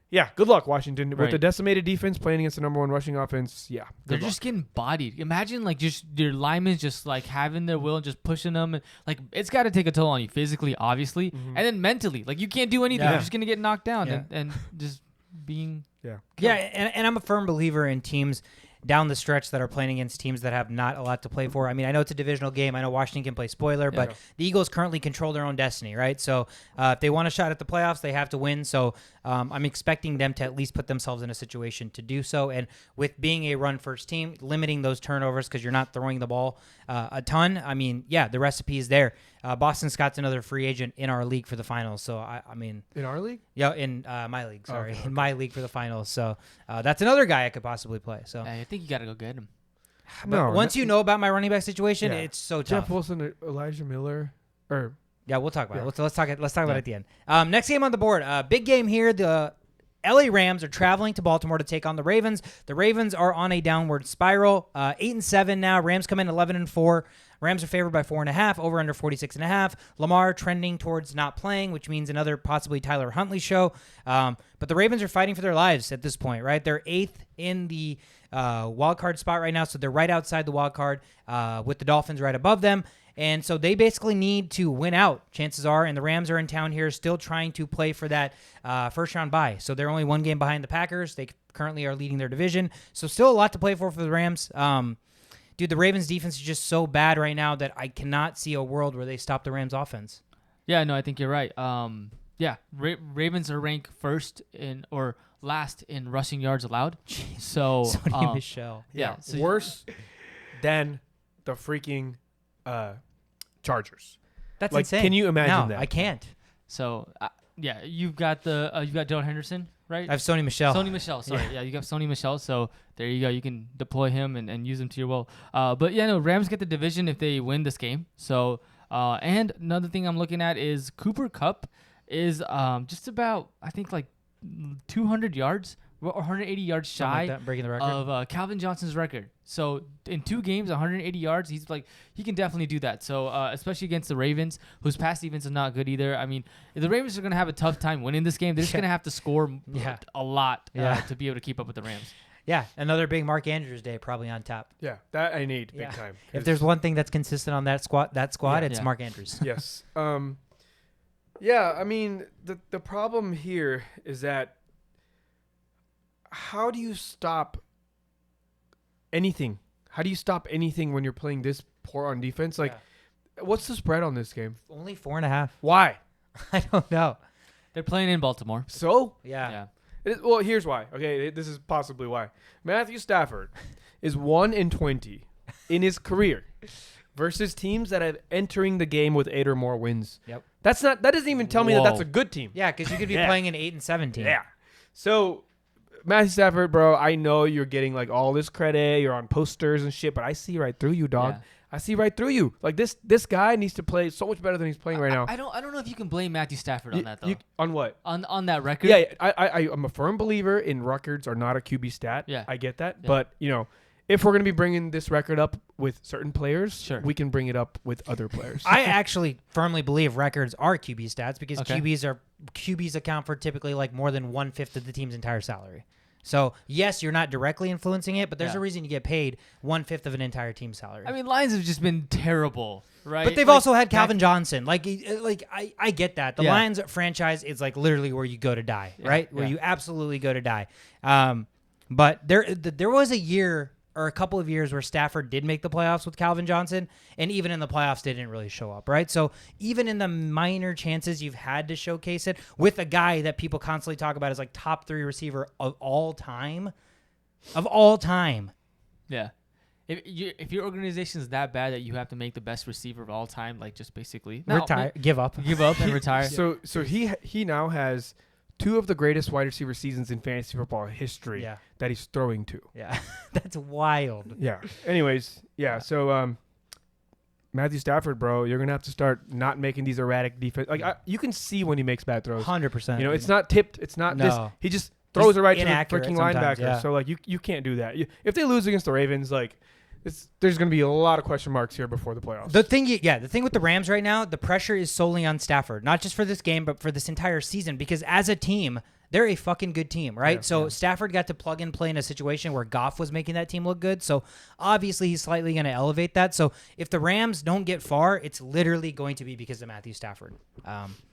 yeah, good luck, Washington. With the decimated defense playing against the number 1 rushing offense, they're just getting bodied. Imagine just your linemen just having their will and just pushing them. And, it's got to take a toll on you physically, obviously, and then mentally. You can't do anything. Yeah. You're just going to get knocked down and just being Yeah, and I'm a firm believer in teams down the stretch that are playing against teams that have not a lot to play for. I mean, I know it's a divisional game. I know Washington can play spoiler, but the Eagles currently control their own destiny, right? So if they want a shot at the playoffs, they have to win. So I'm expecting them to at least put themselves in a situation to do so. And with being a run-first team, limiting those turnovers because you're not throwing the ball a ton, I mean, the recipe is there. Boston Scott's another free agent in our league for the finals. So, I mean... In our league? Yeah, in my league, sorry. Okay. In my league for the finals. So that's another guy I could possibly play. So I think you got to go get him. But once you know about my running back situation, it's so tough. Jeff Wilson, Elijah Miller, or... Yeah, we'll talk about it. Let's talk about it at the end. Next game on the board. Big game here. The LA Rams are traveling to Baltimore to take on the Ravens. The Ravens are on a downward spiral. 8-7 now. Rams come in 11-4. Rams are favored by 4.5, over under 46.5. Lamar trending towards not playing, which means another possibly Tyler Huntley show. But the Ravens are fighting for their lives at this point, right? They're 8th in the wild card spot right now, so they're right outside the wild card with the Dolphins right above them. And so they basically need to win out, chances are, and the Rams are in town here still trying to play for that first-round bye. So they're only 1 game behind the Packers. They currently are leading their division. So still a lot to play for the Rams. Dude, the Ravens' defense is just so bad right now that I cannot see a world where they stop the Rams' offense. Yeah, no, I think you're right. Ravens are ranked last in rushing yards allowed. So Michelle. Yeah, so worse than the freaking Chargers. That's insane. Can you imagine that? I can't. So yeah, you've got Daryl Henderson, right? I have Sony Michel. Sony Michel, sorry. Yeah, you got Sony Michel. So there you go. You can deploy him and use him to your will. But yeah, no, Rams get the division if they win this game. So and another thing I'm looking at is Cooper Kupp is just about, I think, like 200 yards or 180 yards Something shy like that, breaking the record. of Calvin Johnson's record. So in 2 games, 180 yards, he can definitely do that. So especially against the Ravens, whose pass defense is not good either. I mean, the Ravens are going to have a tough time winning this game. They're just going to have to score a lot to be able to keep up with the Rams. Yeah, another big Mark Andrews day probably on tap. Yeah, that I need big time. If there's one thing that's consistent on that squad, it's Mark Andrews. Yes. Yeah, I mean, the problem here is that how do you stop anything? How do you stop anything when you're playing this poor on defense? Like, what's the spread on this game? Only 4.5. Why? I don't know. They're playing in Baltimore. So? Yeah. Well, here's why. Okay, this is possibly why. Matthew Stafford is 1-20 in his career versus teams that are entering the game with 8 or more wins. Yep. That doesn't even tell me that that's a good team. Yeah, because you could be playing an 8-7 team. Yeah. So, Matthew Stafford, bro, I know you're getting like all this credit. You're on posters and shit, but I see right through you, dog. Yeah. I see right through you. Like this guy needs to play so much better than he's playing right now. I don't know if you can blame Matthew Stafford on that though. On what? On that record. Yeah, I'm a firm believer in records are not a QB stat. Yeah. I get that, Yeah. but if we're gonna be bringing this record up with certain players, sure, we can bring it up with other players. I actually firmly believe records are QB stats because Okay. QBs account for typically like more than 1/5 of the team's entire salary. So, yes, you're not directly influencing it, but there's a reason you get paid 1/5 of an entire team's salary. I mean, Lions have just been terrible, right? But they've also had Calvin Johnson. Like I get that. The Yeah. Lions franchise is like literally where you go to die, right? Where you absolutely go to die. But there was a year or a couple of years where Stafford did make the playoffs with Calvin Johnson, and even in the playoffs they didn't really show up, right? So even in the minor chances you've had to showcase it with a guy that people constantly talk about as like top 3 receiver of all time. Yeah. If your organization is that bad that you have to make the best receiver of all time, like just basically Retire, give up and retire. So he now has 2 of the greatest wide receiver seasons in fantasy football history that he's throwing to. Yeah. That's wild. Yeah. Anyways, so Matthew Stafford, bro, you're going to have to start not making these erratic defense. Like you can see when he makes bad throws. 100%. It's not tipped. It's not this. He just throws it right to the freaking linebacker. So like you can't do that. If they lose against the Ravens, like there's going to be a lot of question marks here before the playoffs. The thing with the Rams right now, the pressure is solely on Stafford, not just for this game, but for this entire season, because as a team, they're a fucking good team, right? Stafford got to plug and play in a situation where Goff was making that team look good. So obviously he's slightly going to elevate that. So if the Rams don't get far, it's literally going to be because of Matthew Stafford.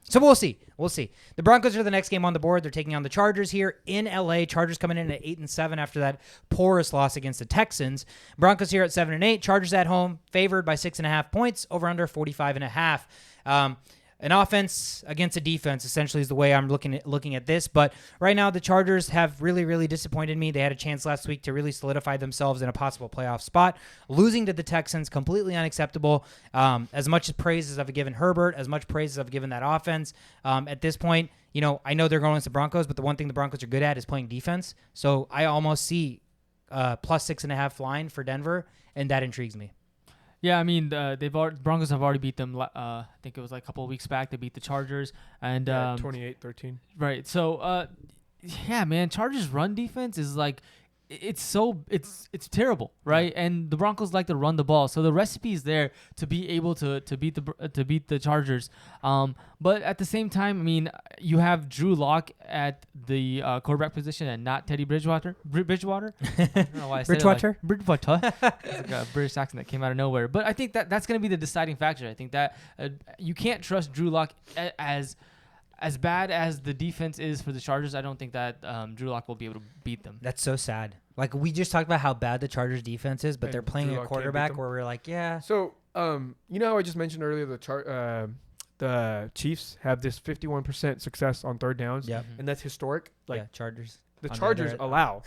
So we'll see. The Broncos are the next game on the board. They're taking on the Chargers here in LA. Chargers coming in at 8-7 after that porous loss against the Texans. Broncos here at 7-8. Chargers at home, favored by 6.5 points, over under 45.5. An offense against a defense essentially is the way I'm looking at this. But right now, the Chargers have really, really disappointed me. They had a chance last week to really solidify themselves in a possible playoff spot. Losing to the Texans, completely unacceptable. As much praise as I've given Herbert, as much praise as I've given that offense, at this point, I know they're going against the Broncos, but the one thing the Broncos are good at is playing defense. So I almost see plus 6.5 line for Denver, and that intrigues me. Yeah, I mean, Broncos have already beat them. I think it was like a couple of weeks back. They beat the Chargers and 28-13. Right. So, yeah, man, Chargers' run defense is like it's terrible, right? Yeah. And the Broncos like to run the ball, so the recipe is there to be able to beat the Chargers. But at the same time, I mean, you have Drew Lock at the quarterback position and not Teddy Bridgewater. I don't know why I said Bridgewater. Bridgewater. It's like a British accent that came out of nowhere. But I think that's going to be the deciding factor. I think that you can't trust Drew Lock as bad as the defense is for the Chargers. I don't think that Drew Lock will be able to beat them. That's so sad. Like, we just talked about how bad the Chargers defense is, but they're playing a quarterback where we're like, yeah. So, how I just mentioned earlier the Chiefs have this 51% success on third downs, and that's historic. Like Chargers. The Chargers allow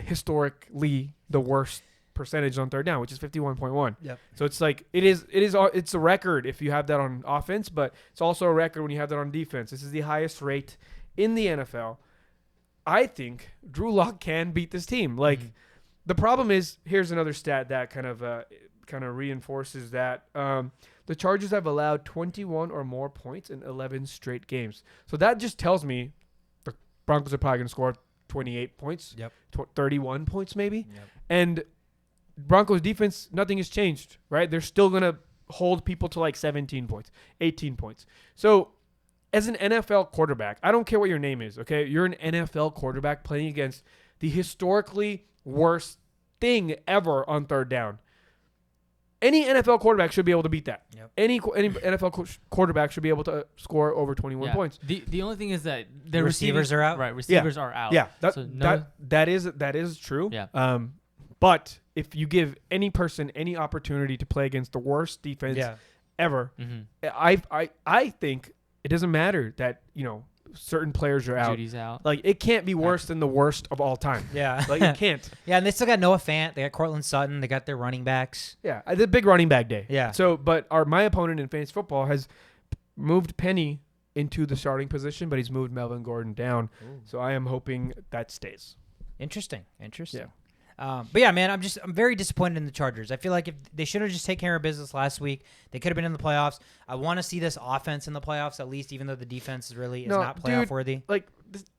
historically the worst percentage on third down, which is 51.1. Yep. So it's like it's a record if you have that on offense, but it's also a record when you have that on defense. This is the highest rate in the NFL. I think Drew Lock can beat this team. Like the problem is, here's another stat that kind of reinforces that. The Chargers have allowed 21 or more points in 11 straight games. So that just tells me the Broncos are probably going to score 28 points, 31 points maybe. Yep. And Broncos defense, nothing has changed, right? They're still going to hold people to like 17 points, 18 points. So as an NFL quarterback, I don't care what your name is, okay? You're an NFL quarterback playing against the historically worst thing ever on third down. Any NFL quarterback should be able to beat that. Yep. Any NFL quarterback should be able to score over 21 points. The only thing is that the receivers are out. Right, receivers are out. Yeah, that is true. Yeah. But if you give any person any opportunity to play against the worst defense ever, I think it doesn't matter that certain players are out. Judy's out. Like it can't be worse than the worst of all time. Yeah, like it can't. Yeah, and they still got Noah Fant. They got Cortland Sutton. They got their running backs. Yeah, the big running back day. Yeah. So, but my opponent in fantasy football has moved Penny into the starting position, but he's moved Melvin Gordon down. Ooh. So I am hoping that stays. Interesting. Yeah. But yeah, man, I'm very disappointed in the Chargers. I feel like if they should have just taken care of business last week, they could have been in the playoffs. I want to see this offense in the playoffs at least, even though the defense is not playoff worthy. Like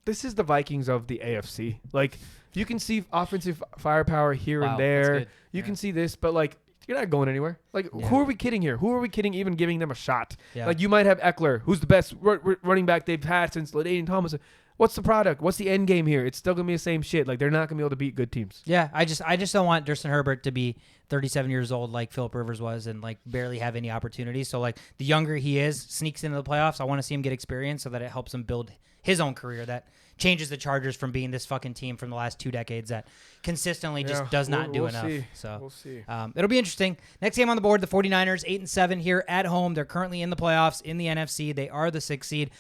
this is the Vikings of the AFC. Like you can see offensive firepower here and there. You can see this, but like you're not going anywhere. Like who are we kidding here? Who are we kidding? Even giving them a shot? Yeah. Like you might have Eckler, who's the best running back they've had since LaDainian Thomas. What's the product? What's the end game here? It's still gonna be the same shit. Like they're not gonna be able to beat good teams. Yeah, I just don't want Justin Herbert to be 37 years old like Phillip Rivers was and like barely have any opportunities. So like the younger he is, sneaks into the playoffs. I want to see him get experience so that it helps him build his own career. That changes the Chargers from being this fucking team from the last 2 decades that consistently just does not do enough. See. So we'll see. It'll be interesting. Next game on the board, the 49ers, 8-7 here at home. They're currently in the playoffs in the NFC. They are the 6th seed.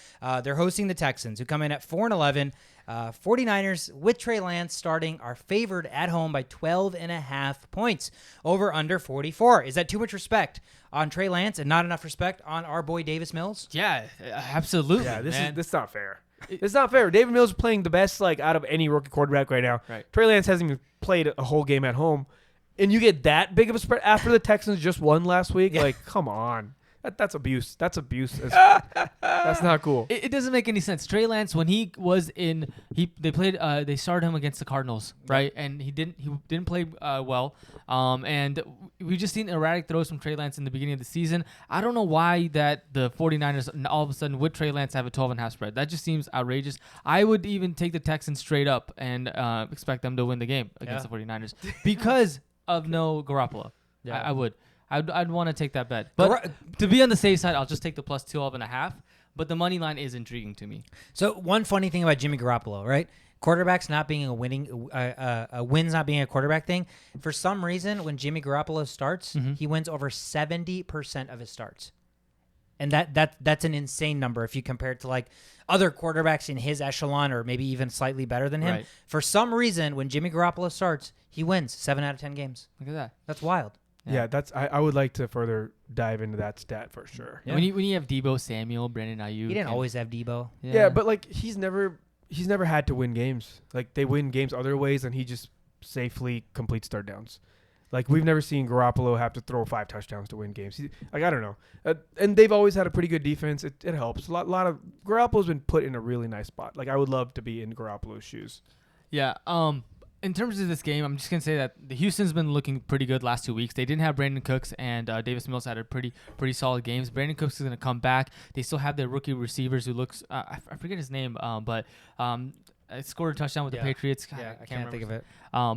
They're hosting the Texans, who come in at 4-11. 49ers with Trey Lance starting are favored at home by 12.5 points over under 44. Is that too much respect on Trey Lance and not enough respect on our boy Davis Mills? Yeah, absolutely. Yeah, this is not fair. It's not fair. David Mills is playing the best out of any rookie quarterback right now. Right. Trey Lance hasn't even played a whole game at home, and you get that big of a spread after the Texans just won last week. Yeah. Like, come on. That's abuse. That's abuse. That's not cool. It doesn't make any sense. Trey Lance, when he was in, they started him against the Cardinals, right? And he didn't play well. And we just seen erratic throws from Trey Lance in the beginning of the season. I don't know why that the 49ers all of a sudden with Trey Lance have a 12.5 spread. That just seems outrageous. I would even take the Texans straight up and expect them to win the game against the 49ers because of no Garoppolo. Yeah. I would. I'd want to take that bet. But to be on the safe side, I'll just take the plus 12.5. But the money line is intriguing to me. So one funny thing about Jimmy Garoppolo, right? Quarterbacks not being wins not being a quarterback thing. For some reason, when Jimmy Garoppolo starts, he wins over 70% of his starts. And that's an insane number if you compare it to like other quarterbacks in his echelon or maybe even slightly better than him. Right. For some reason, when Jimmy Garoppolo starts, he wins 7 out of 10 games. Look at that. That's wild. Yeah, I would like to further dive into that stat for sure. Yeah. When you have Debo Samuel, Brandon Ayuk, he didn't always have Debo. Yeah, but like he's never had to win games. Like they win games other ways, and he just safely completes third downs. Like we've never seen Garoppolo have to throw 5 touchdowns to win games. I don't know. And they've always had a pretty good defense. It helps. A lot of Garoppolo's been put in a really nice spot. Like I would love to be in Garoppolo's shoes. Yeah. In terms of this game, I'm just gonna say that the Houston's been looking pretty good last 2 weeks. They didn't have Brandon Cooks, and Davis Mills had a pretty solid games. Brandon Cooks is gonna come back. They still have their rookie receivers who looks I forget his name, but scored a touchdown with the Patriots. God, I can't think of it. I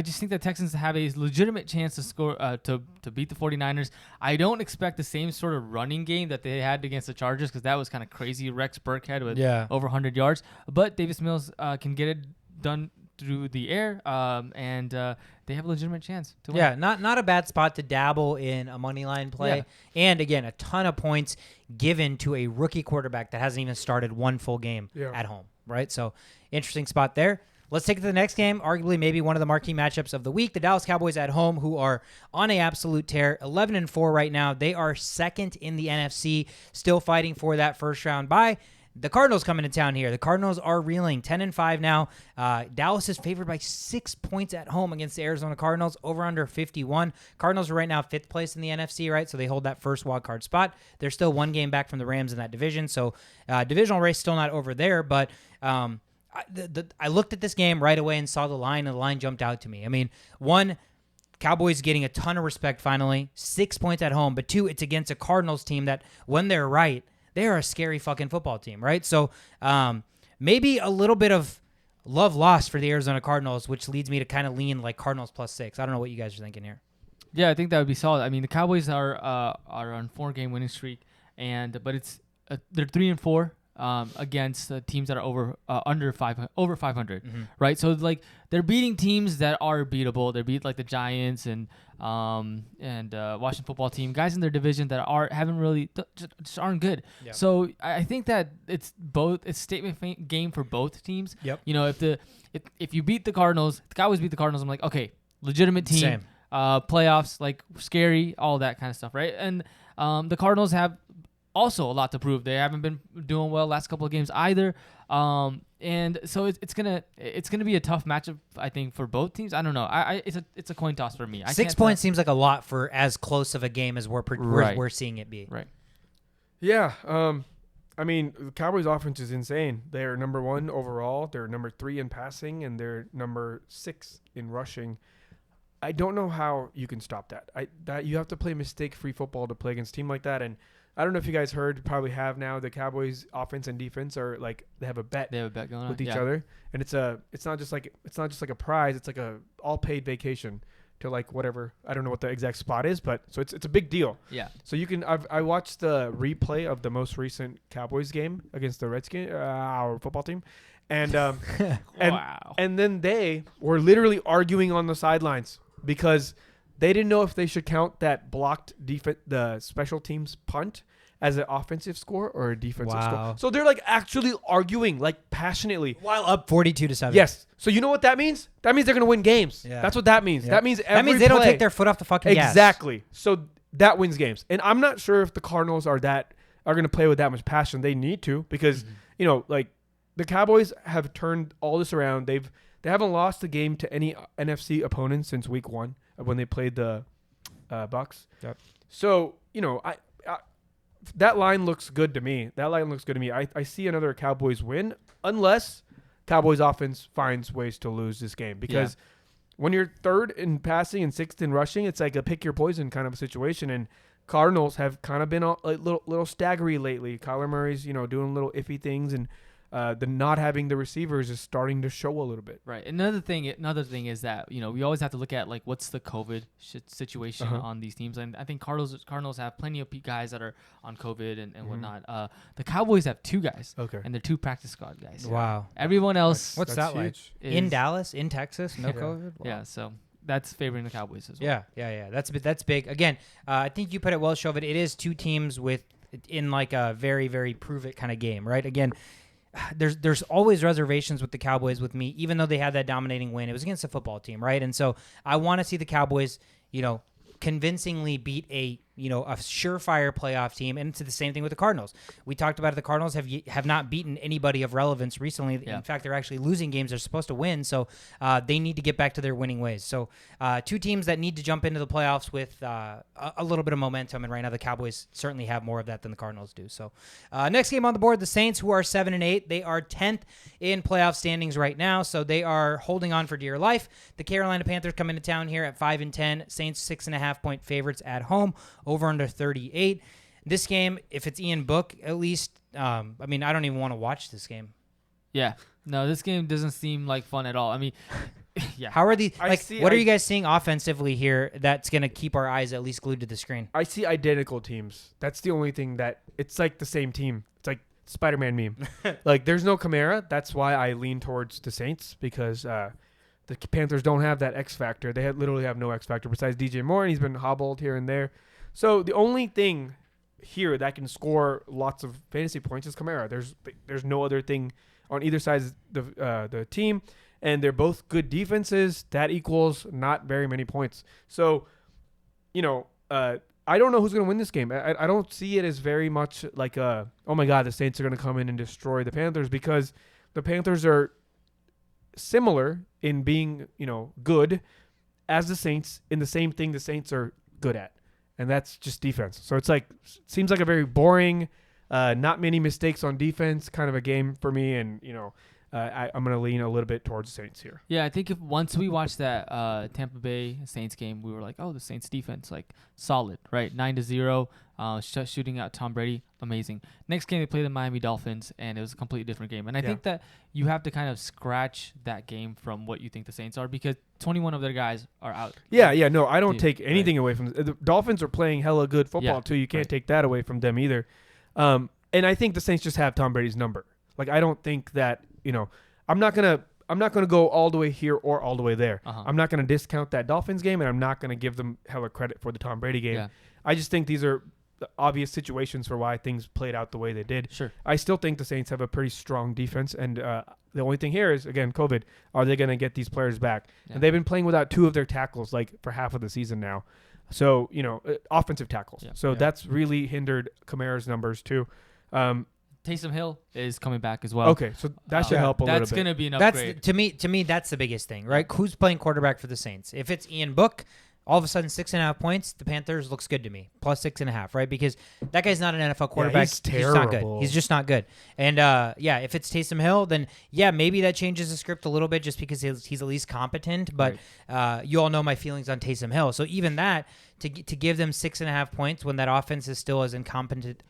just think that Texans have a legitimate chance to score to beat the 49ers. I don't expect the same sort of running game that they had against the Chargers because that was kind of crazy. Rex Burkhead with over 100 yards, but Davis Mills can get it done through the air, and they have a legitimate chance to win. Yeah, not a bad spot to dabble in a money line play. Yeah. And again, a ton of points given to a rookie quarterback that hasn't even started one full game at home, right? So interesting spot there. let's take it to the next game, arguably maybe one of the marquee matchups of the week. The Dallas Cowboys at home, who are on an absolute tear, 11-4 right now. They are second in the NFC, still fighting for that first round bye. The Cardinals coming to town here. The Cardinals are reeling, 10-5 now. Dallas is favored by 6 points at home against the Arizona Cardinals, over under 51. Cardinals are right now 5th place in the NFC, right? So they hold that first wild card spot. They're still one game back from the Rams in that division. So divisional race still not over there. But I looked at this game right away and saw the line, and the line jumped out to me. I mean, one, Cowboys getting a ton of respect finally, 6 points at home. But two, it's against a Cardinals team that, when they're right, they are a scary fucking football team, right? So maybe a little bit of love lost for the Arizona Cardinals, which leads me to kind of lean like Cardinals +6. I don't know what you guys are thinking here. Yeah, I think that would be solid. I mean, the Cowboys are on 4-game winning streak, but it's they're 3-4 against teams that are over 500, right? So like they're beating teams that are beatable. They beat like the Giants and Washington football team, guys in their division that just aren't good. Yep. So I think that it's statement game for both teams. Yep. You know, if you beat the Cardinals, the Cowboys beat the Cardinals, I'm like, okay, legitimate team. Same. Playoffs, like scary, all that kind of stuff, right? And the Cardinals have also a lot to prove. They haven't been doing well last couple of games either. And so it's gonna be a tough matchup, I think, for both teams. I don't know. It's a coin toss for me. 6 points seems like a lot for as close of a game as we're seeing it be. Right. Yeah. I mean, the Cowboys' offense is insane. They're number 1 overall. They're number 3 in passing, and they're number 6 in rushing. I don't know how you can stop that. That you have to play mistake-free football to play against a team like that. And I don't know if you guys heard, probably have now, the Cowboys offense and defense are like, they have a bet going on with each other, and it's not just like a prize, it's like a all paid vacation to like whatever, I don't know what the exact spot is, but so it's a big deal. Yeah. So you can I watched the replay of the most recent Cowboys game against the Redskins, our football team, and wow. And then they were literally arguing on the sidelines because they didn't know if they should count that blocked the special teams punt as an offensive score or a defensive score. So they're like actually arguing like passionately while up 42-7. Yes. So you know what that means? That means they're going to win games. Yeah. That's what that means. Yep. That means they don't take their foot off the fucking gas. Exactly. So that wins games. And I'm not sure if the Cardinals are going to play with that much passion. They need to, because you know, like the Cowboys have turned all this around. They haven't lost a game to any NFC opponent since week 1 when they played the Bucs. Yep. So, you know, that line looks good to me. I see another Cowboys win unless Cowboys offense finds ways to lose this game, because when you're 3rd in passing and 6th in rushing, it's like a pick your poison kind of a situation. And Cardinals have kind of been a little staggery lately. Kyler Murray's, you know, doing little iffy things, and the not having the receivers is starting to show a little bit. Right. Another thing is that, you know, we always have to look at like what's the COVID situation on these teams, and I think Cardinals have plenty of guys that are on COVID and whatnot. The Cowboys have 2 guys, and they're 2 practice squad guys. Wow. Everyone else, what's that like? In Dallas, in Texas, no COVID. Wow. Yeah. So that's favoring the Cowboys as well. Yeah. That's big. Again, I think you put it well, Chauvin. It is 2 teams in like a very, very prove it kind of game, right? Again, there's always reservations with the Cowboys with me, even though they had that dominating win. It was against a football team, right? And so I want to see the Cowboys, you know, convincingly beat a surefire playoff team, and it's the same thing with the Cardinals. We talked about it. The Cardinals have not beaten anybody of relevance recently. Yeah. In fact, they're actually losing games they're supposed to win, so they need to get back to their winning ways. So 2 teams that need to jump into the playoffs with a little bit of momentum, and right now the Cowboys certainly have more of that than the Cardinals do. So next game on the board, the Saints, who are 7-8. They are 10th in playoff standings right now, so they are holding on for dear life. The Carolina Panthers come into town here at 5-10. Saints 6.5-point favorites at home. Over under 38. This game, if it's Ian Book, at least, I mean, I don't even want to watch this game. Yeah. No, this game doesn't seem like fun at all. I mean, yeah. How are these? What are you guys seeing offensively here that's going to keep our eyes at least glued to the screen? I see identical teams. That's the only thing that it's like the same team. It's like Spider-Man meme. Like there's no Kamara. That's why I lean towards the Saints, because the Panthers don't have that X factor. They literally have no X factor besides DJ Moore, and he's been hobbled here and there. So the only thing here that can score lots of fantasy points is Kamara. There's no other thing on either side of the team, and they're both good defenses. That equals not very many points. So, I don't know who's going to win this game. I don't see it as very much like oh my God, the Saints are going to come in and destroy the Panthers, because the Panthers are similar in being, good as the Saints in the same thing the Saints are good at, and that's just defense. So it's seems like a very boring, not many mistakes on defense kind of a game for me, and I'm going to lean a little bit towards the Saints here. Yeah, I think once we watched that Tampa Bay Saints game, we were like, oh, the Saints defense, solid, right? 9-0, shooting out Tom Brady, amazing. Next game, they played the Miami Dolphins, and it was a completely different game. And I think that you have to kind of scratch that game from what you think the Saints are, because 21 of their guys are out. Yeah, no, I don't take anything away from the Dolphins are playing hella good football, too. You can't take that away from them either. And I think the Saints just have Tom Brady's number. I don't think that, I'm not gonna go all the way here or all the way there. I'm not gonna discount that Dolphins game, and I'm not gonna give them hella credit for the Tom Brady game. Yeah. I just think these are the obvious situations for why things played out the way they did. Sure. I still think the Saints have a pretty strong defense, and the only thing here is, again, COVID. Are they gonna get these players back? Yeah. And they've been playing without two of their tackles for half of the season now. So offensive tackles. Yeah. So that's really hindered Kamara's numbers too. Taysom Hill is coming back as well. Okay, so that should help a little bit. That's going to be an upgrade. To me, that's the biggest thing, right? Who's playing quarterback for the Saints? If it's Ian Book, all of a sudden 6.5 points, the Panthers looks good to me. Plus 6.5, right? Because that guy's not an NFL quarterback. He's terrible. Not good. He's just not good. And if it's Taysom Hill, then maybe that changes the script a little bit, just because he's at least competent. But you all know my feelings on Taysom Hill. So even that, to give them 6.5 points when that offense is still as incompetent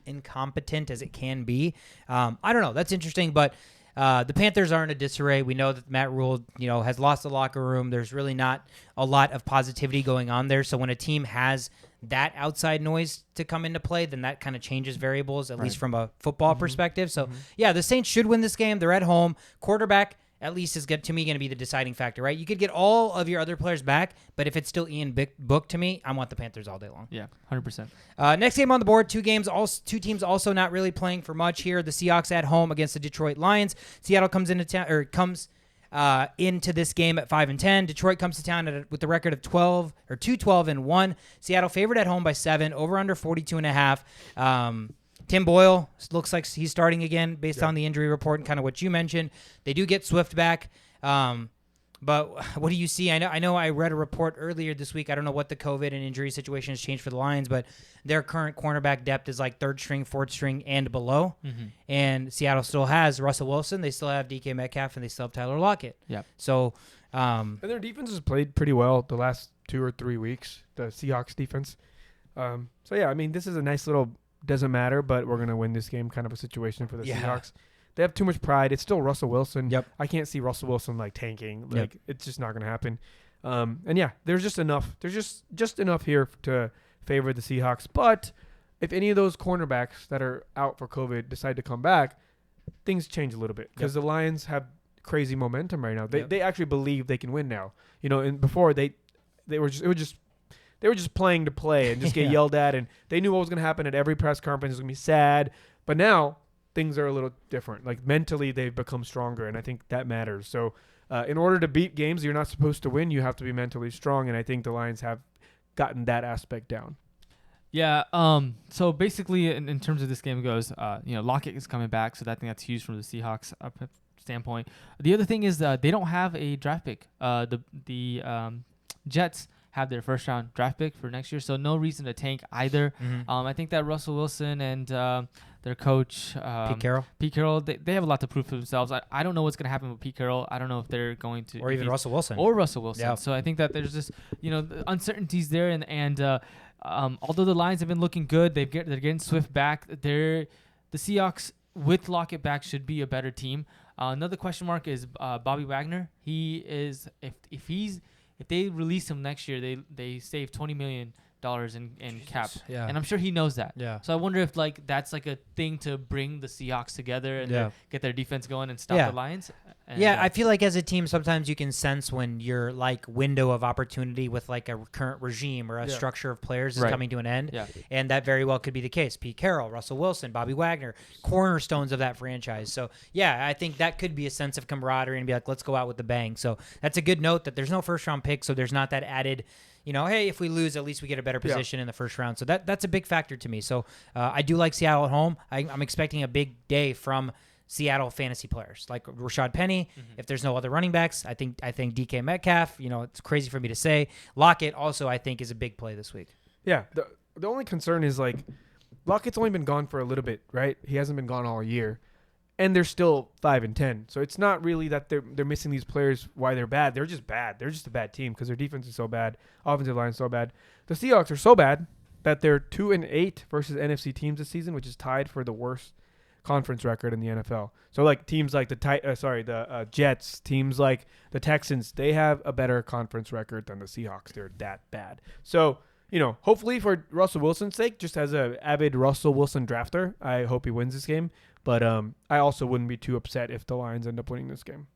as it can be, I don't know. That's interesting, but. The Panthers are in a disarray. We know that Matt Rule, has lost the locker room. There's really not a lot of positivity going on there. So when a team has that outside noise to come into play, then that kind of changes variables, at least from a football perspective. So, the Saints should win this game. They're at home. Quarterback, at least, is going to be the deciding factor, right? You could get all of your other players back, but if it's still Ian Book to me, I want the Panthers all day long. Yeah, 100%. Next game on the board, two teams also not really playing for much here. The Seahawks at home against the Detroit Lions. Seattle comes into this game at 5-10. Detroit comes to town with the record of 2-12-1. Seattle favored at home by 7. Over under 42.5. Tim Boyle looks like he's starting again based on the injury report and kind of what you mentioned. They do get Swift back. But what do you see? I know I read a report earlier this week. I don't know what the COVID and injury situation has changed for the Lions, but their current cornerback depth is like 3rd string, 4th string, and below. Mm-hmm. And Seattle still has Russell Wilson. They still have DK Metcalf, and they still have Tyler Lockett. Yep. So, and their defense has played pretty well the last 2 or 3 weeks, the Seahawks defense. This is a nice little doesn't matter, but we're going to win this game kind of a situation for the Seahawks. They have too much pride. It's still Russell Wilson. Yep. I can't see Russell Wilson tanking. It's just not going to happen. There's just enough. There's just enough here to favor the Seahawks. But if any of those cornerbacks that are out for COVID decide to come back, things change a little bit, because the Lions have crazy momentum right now. They actually believe they can win now. And before they were just playing to play and just get yelled at, and they knew what was going to happen at every press conference. It was going to be sad. But now things are a little different. Mentally, they've become stronger, and I think that matters. So in order to beat games you're not supposed to win, you have to be mentally strong, and I think the Lions have gotten that aspect down. Yeah. So basically, in terms of this game goes, Lockett is coming back, so I think that's huge from the Seahawks standpoint. The other thing is they don't have a draft pick. The Jets have their first round draft pick for next year, so no reason to tank either. Mm-hmm. I think that Russell Wilson and their coach Pete Carroll, they have a lot to prove for themselves. I don't know what's going to happen with Pete Carroll. I don't know if they're going to, or even Russell Wilson. Yeah. So I think that there's just the uncertainties there, and although the Lions have been looking good, they're getting Swift back. The Seahawks with Lockett back should be a better team. Another question mark is Bobby Wagner. He is if they release him next year, they save $20 million in cap. Yeah. And I'm sure he knows that. Yeah. So I wonder if that's a thing to bring the Seahawks together and get their defense going and stop the Lions. And, Yeah, I feel like as a team, sometimes you can sense when your like window of opportunity with like a current regime or a structure of players is Right. coming to an end. Yeah. And that very well could be the case. Pete Carroll, Russell Wilson, Bobby Wagner, cornerstones of that franchise. So, yeah, I think that could be a sense of camaraderie and be like, let's go out with the bang. So that's a good note that there's no first-round pick, so there's not that added, hey, if we lose, at least we get a better position in the first round. So that's a big factor to me. So I do like Seattle at home. I'm expecting a big day from Seattle fantasy players like Rashad Penny. If there's no other running backs, I think DK Metcalf, it's crazy for me to say. Lockett also, I think, is a big play this week. Yeah. The only concern is like Lockett's only been gone for a little bit, right? He hasn't been gone all year. And they're still 5-10. So it's not really that they're missing these players why they're bad. They're just bad. They're just a bad team because their defense is so bad. Offensive line is so bad. The Seahawks are so bad that they're 2-8 versus NFC teams this season, which is tied for the worst conference record in the NFL. So like teams like the Jets, teams like the Texans, they have a better conference record than the Seahawks. They're that bad. So, hopefully for Russell Wilson's sake, just as an avid Russell Wilson drafter, I hope he wins this game. But I also wouldn't be too upset if the Lions end up winning this game.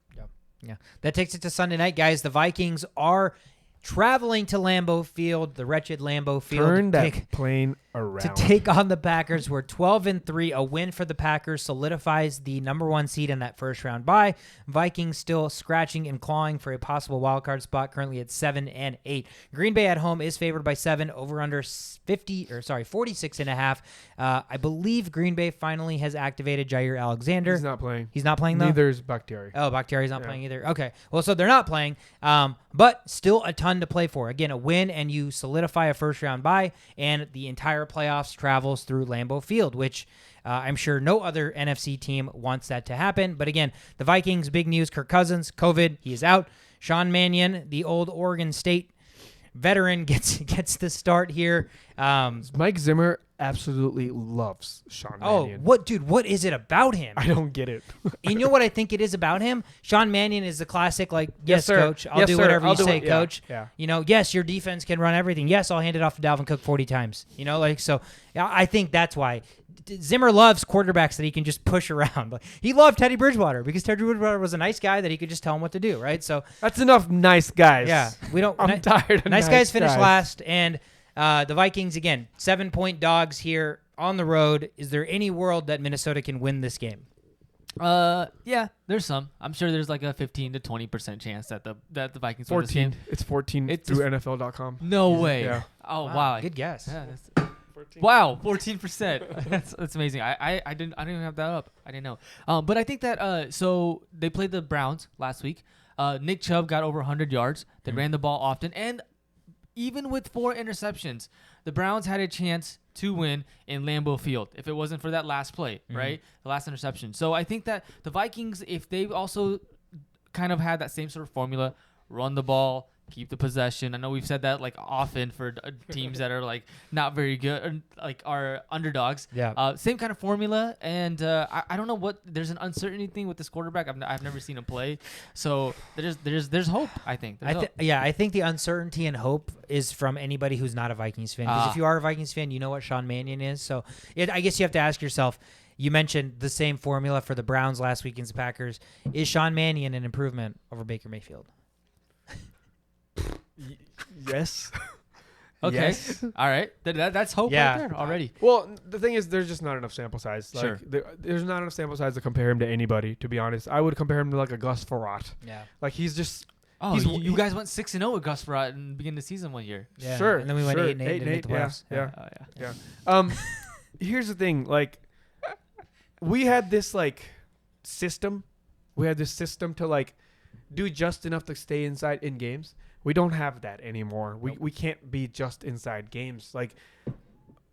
Yeah. That takes it to Sunday night, guys. The Vikings are traveling to Lambeau Field, the wretched Lambeau Field. Turn that plane around. To take on the Packers. We're 12-3. A win for the Packers solidifies the number 1 seed in that first round bye. Vikings still scratching and clawing for a possible wildcard spot, currently at 7-8. Green Bay at home is favored by 7, over under 46.5. I believe Green Bay finally has activated Jair Alexander. He's not playing. He's not playing, though? Neither is Bakhtiari. Oh, Bakhtiari's not playing either. Okay. Well, so they're not playing, but still a ton to play for. Again, a win, and you solidify a first-round bye, and the entire playoffs travels through Lambeau Field, which I'm sure no other NFC team wants that to happen. But again, the Vikings, big news, Kirk Cousins, COVID, he is out. Sean Mannion, the old Oregon State veteran, gets the start here. Mike Zimmer absolutely loves Sean Mannion. What is it about him? I don't get it. You know what I think it is about him? Sean Mannion is the classic, like, yes, sir. coach, I'll Yes, do sir. whatever I'll you do say, it. Yeah. coach. Yeah. Yes, your defense can run everything. Yes, I'll hand it off to Dalvin Cook 40 times. So I think that's why. Zimmer loves quarterbacks that he can just push around. Like, he loved Teddy Bridgewater because Teddy Bridgewater was a nice guy that he could just tell him what to do, right? So That's enough nice guys. yeah, we don't. I'm tired of nice guys finish last, and the Vikings again 7-point dogs here on the road. Is there any world that Minnesota can win this game? Yeah, there's some. I'm sure there's like a 15 to 20% chance that the Vikings win this 14. game. It's 14 It's through NFL.com. No way. Yeah. Oh wow. Good guess. Yeah, wow, 14%. That's amazing. I didn't even have that up. I didn't know. But I think that so they played the Browns last week. Nick Chubb got over 100 yards. They ran the ball often, and even with 4 interceptions, the Browns had a chance to win in Lambeau Field if it wasn't for that last play, right? The last interception. So I think that the Vikings, if they also kind of had that same sort of formula, run the ball, keep the possession. I know we've said that like often for teams that are like not very good, or, like are underdogs. Yeah. Same kind of formula, and I don't know what. There's an uncertainty thing with this quarterback. I've never seen him play, so there's hope. I think. I think the uncertainty and hope is from anybody who's not a Vikings fan. Because if you are a Vikings fan, you know what Sean Mannion is. So I guess you have to ask yourself. You mentioned the same formula for the Browns last week against the Packers. Is Sean Mannion an improvement over Baker Mayfield? Yes. Okay. Yes. All right. That's hope right there already. Well, the thing is, there's just not enough sample size. Like, Sure. There's not enough sample size to compare him to anybody, to be honest. I would compare him to like a Gus Frerotte. Yeah. Like, he's just... Oh, you guys went 6-0 with Gus Frerotte in the beginning of the season one year. Yeah. Sure. And then we went 8-8 and didn't make the 8-8, playoffs. Yeah. Oh, yeah. Here's the thing. Like, we had this like system. We had this system to like do just enough to stay inside in games. We don't have that anymore. We can't be just inside games. Like,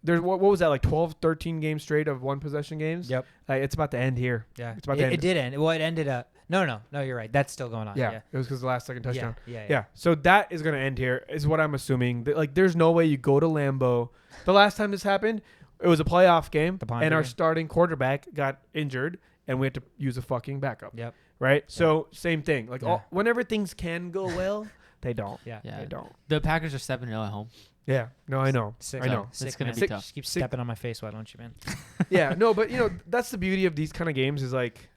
there's what was that, like 12, 13 games straight of one possession games? Yep. It's about to end here. Yeah. It's about to end. It did end. Well, it ended up. No, you're right. That's still going on. Yeah. It was because the last second touchdown. Yeah. So that is going to end here, is what I'm assuming. Like, there's no way you go to Lambeau. The last time this happened, it was a playoff game, and our starting quarterback got injured, and we had to use a fucking backup. Yep. Right? So, same thing. Like, Yeah. whenever things can go well, they don't. Yeah. They don't. The Packers are 7-0 at home. Yeah. No, I know. Sick. I know. It's gonna be Sick. tough. Just keep stepping on my face, why don't you, man? Yeah. No, but, that's the beauty of these kind of games is, like,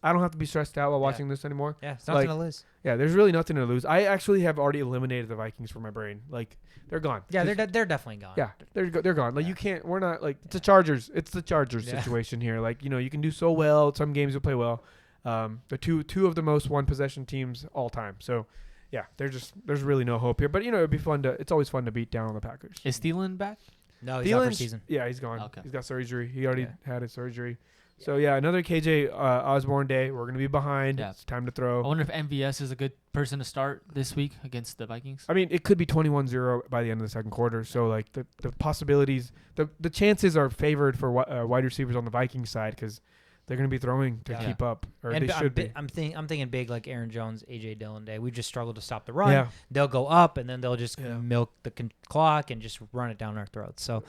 I don't have to be stressed out while watching this anymore. Yeah, it's nothing Like, to lose. Yeah, there's really nothing to lose. I actually have already eliminated the Vikings from my brain. Like, they're gone. Yeah, they're definitely gone. Yeah, they're gone. Like, you can't. We're not like it's the Chargers. It's the Chargers situation here. Like, you can do so well. Some games you'll play well. The two of the most one possession teams all time. So, yeah, there's really no hope here. But it'd be fun to. It's always fun to beat down on the Packers. Is Thielen back? No, he's out for season. Yeah, he's gone. Okay. He's got surgery. He already had his surgery. So, yeah, another KJ Osborne day. We're going to be behind. Yeah. It's time to throw. I wonder if MVS is a good person to start this week against the Vikings. I mean, it could be 21-0 by the end of the second quarter. So, like, the possibilities, the chances are favored for wide receivers on the Vikings side because they're going to be throwing to keep up, or And they should be. I'm thinking big like Aaron Jones, AJ Dillon day. We just struggle to stop the run. Yeah. They'll go up and then they'll just milk the clock and just run it down our throats. So,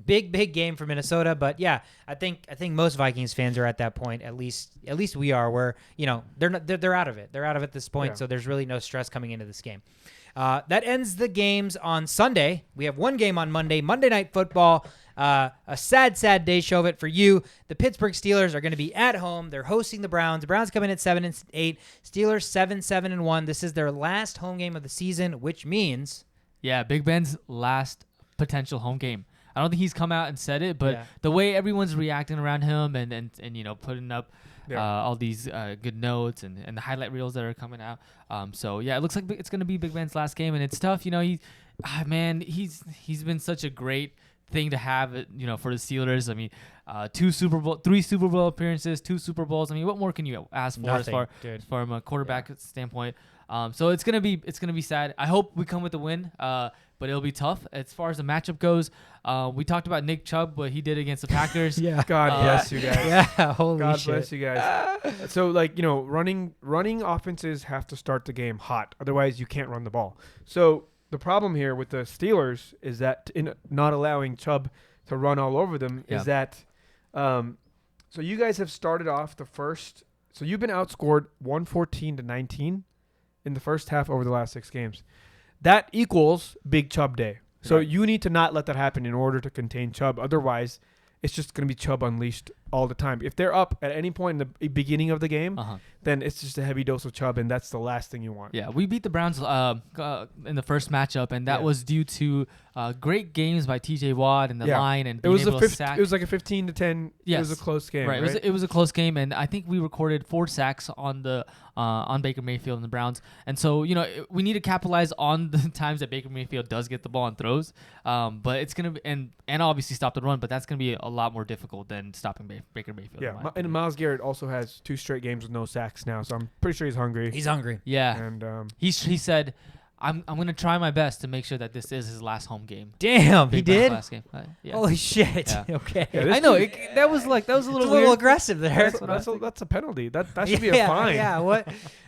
big game for Minnesota. But yeah, I think most Vikings fans are at that point. At least we are. Where they're out of it. They're out of it at this point. Yeah. So there's really no stress coming into this game. That ends the games on Sunday. We have one game on Monday. Monday Night Football. A sad day show of it for you. The Pittsburgh Steelers are going to be at home. They're hosting the Browns. The Browns come in at 7-8. Steelers 7-1. This is their last home game of the season, which means Big Ben's last potential home game. I don't think he's come out and said it, but the way everyone's reacting around him and putting up all these good notes and the highlight reels that are coming out. It looks like it's going to be Big Ben's last game, and it's tough. He's been such a great thing to have, for the Steelers. I mean, 3 Super Bowl appearances, 2 Super Bowls. I mean, what more can you ask for as from a quarterback standpoint? So it's gonna be sad. I hope we come with a win, but it'll be tough. As far as the matchup goes, we talked about Nick Chubb, what he did against the Packers. God bless you guys. Yeah, holy God shit. bless you guys. So, running offenses have to start the game hot. Otherwise, you can't run the ball. So the problem here with the Steelers is that in not allowing Chubb to run all over them is that so you guys have started off the first. So you've been outscored 114-19 in the first half over the last 6 games. That equals Big Chubb Day. So you need to not let that happen in order to contain Chubb. Otherwise, it's just going to be Chubb unleashed all the time. If they're up at any point in the beginning of the game, then it's just a heavy dose of Chubb, and that's the last thing you want. Yeah, we beat the Browns in the first matchup, and that was due to great games by T.J. Watt and the line and being able to sack. It was like a 15-10. Yes. It was a close game. Right. It was a close game, and I think we recorded 4 sacks on Baker Mayfield and the Browns. And so, we need to capitalize on the times that Baker Mayfield does get the ball and throws. But it's going to be, and obviously stop the run, but that's going to be a lot more difficult than stopping Baker Mayfield. Yeah, and Myles Garrett also has 2 straight games with no sacks now, so I'm pretty sure he's hungry. He's hungry. Yeah. And he said, I'm going to try my best to make sure that this is his last home game. Damn, he did? Last game. Holy shit. Yeah. Okay. Yeah, I know. That was a little weird. Aggressive there. That's a penalty. That should be a fine. Yeah, what?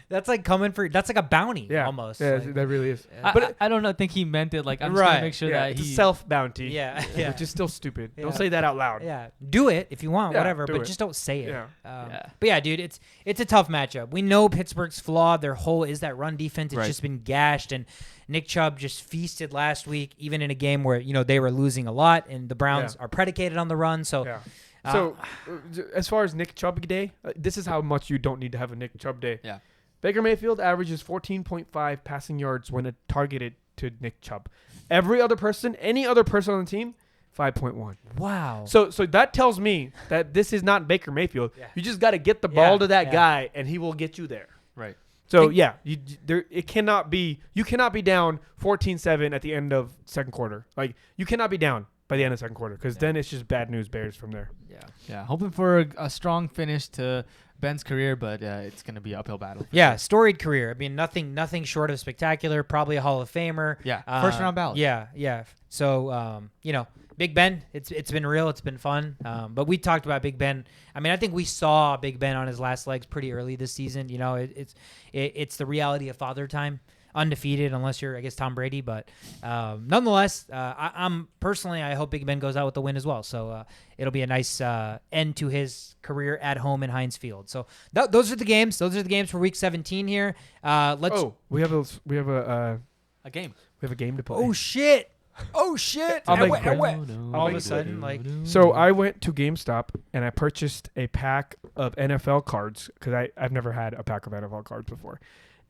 That's like that's like a bounty almost. Yeah, like, that really is. But I don't think he meant it. Like, I'm just going to make sure that it's he... a self-bounty. Yeah. Which is still stupid. Don't say that out loud. Yeah. Do it if you want, Yeah, whatever, do but it. just don't say it. Yeah. But yeah, dude, it's a tough matchup. We know Pittsburgh's flawed. Their whole is that run defense. It's just been gashed, and Nick Chubb just feasted last week, even in a game where, they were losing a lot, and the Browns are predicated on the run. So, as far as Nick Chubb Day, this is how much you don't need to have a Nick Chubb Day. Yeah. Baker Mayfield averages 14.5 passing yards when targeted to Nick Chubb. Any other person on the team, 5.1. Wow. So that tells me that this is not Baker Mayfield. Yeah. You just got to get the ball to that guy, and he will get you there. Right. So it cannot be. You cannot be down 14-7 at the end of second quarter. Like, you cannot be down by the end of second quarter, because then it's just bad news bears from there. Yeah. Hoping for a strong finish to Ben's career, but it's going to be an uphill battle. Yeah, storied career. I mean, nothing short of spectacular. Probably a Hall of Famer. Yeah, first round ballot. Yeah. So, Big Ben, it's been real. It's been fun. But we talked about Big Ben. I mean, I think we saw Big Ben on his last legs pretty early this season. It's the reality of father time. Undefeated, unless you're, I guess, Tom Brady. But nonetheless, I'm personally, I hope Big Ben goes out with the win as well. So it'll be a nice end to his career at home in Heinz Field. So those are the games. Those are the games for Week 17 here. We have a game. A game. We have a game to play. Oh shit! Oh shit! I'll make All of a sudden, like So I went to GameStop and I purchased a pack of NFL cards because I've never had a pack of NFL cards before.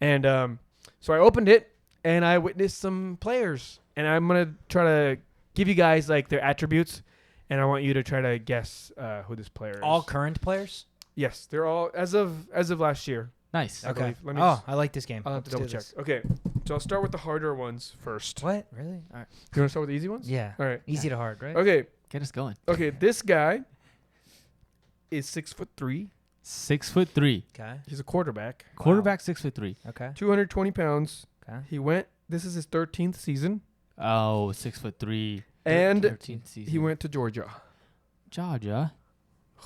And so I opened it and I witnessed some players. And I'm going to try to give you guys like their attributes. And I want you to try to guess who this player is. all current players. Yes, they're all as of last year. Nice. I Okay. believe. Let me Oh, I like this game. I'll have to Let's double do check. this. Okay, so I'll start with the harder ones first. What? Really? All right. You want to start with the easy ones? Yeah. All right. Easy to hard, right? Okay. Get us going. Okay. This guy is 6'3". 6'3". Okay. He's a quarterback. Quarterback 6'3". Okay. 220 pounds. Okay. He went. This is his 13th season, Oh, 6'3". and 13th season. he went to Georgia. Georgia.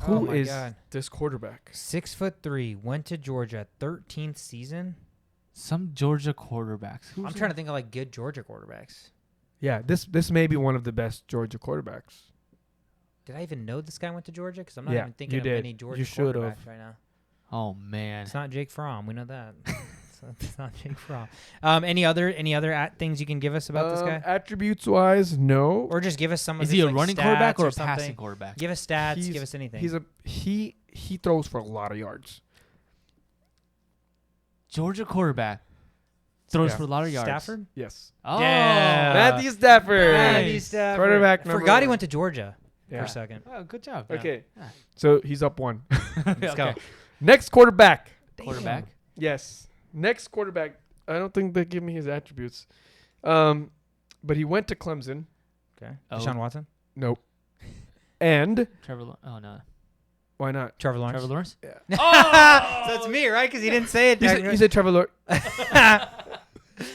Who my is God. this quarterback? 6'3", went to Georgia, 13th season. Some Georgia quarterbacks. I'm trying to think of like good Georgia quarterbacks. Yeah, this may be one of the best Georgia quarterbacks. Did I even know this guy went to Georgia? Because I'm not Yeah, even thinking you of did. any Georgia You should've. quarterbacks right now. Oh man. It's not Jake Fromm. We know that. It's not Jake Fromm. Any other things you can give us about this guy? Attributes wise, no. Or just give us some of Is his, he a like, running stats quarterback or a something. passing quarterback? Give us stats. He's- Give us anything. He throws for a lot of yards. Georgia quarterback. Throws Yeah. for a lot of yards. Stafford? Yes. Oh. Yeah. Matthew Stafford. Matthew Nice. Stafford. Quarterback I number forgot he one. went to Georgia for Yeah. a second. Oh, good job. Okay. Yeah. So he's up one. Let's go. Okay. Next quarterback. Quarterback. Yes. Next quarterback. I don't think they give me his attributes. But he went to Clemson. Okay. Oh. Deshaun Watson? Nope. And Oh no. why not? Trevor Lawrence? Trevor Lawrence. So it's me, right? Because he didn't say it. You said Trevor Lawrence.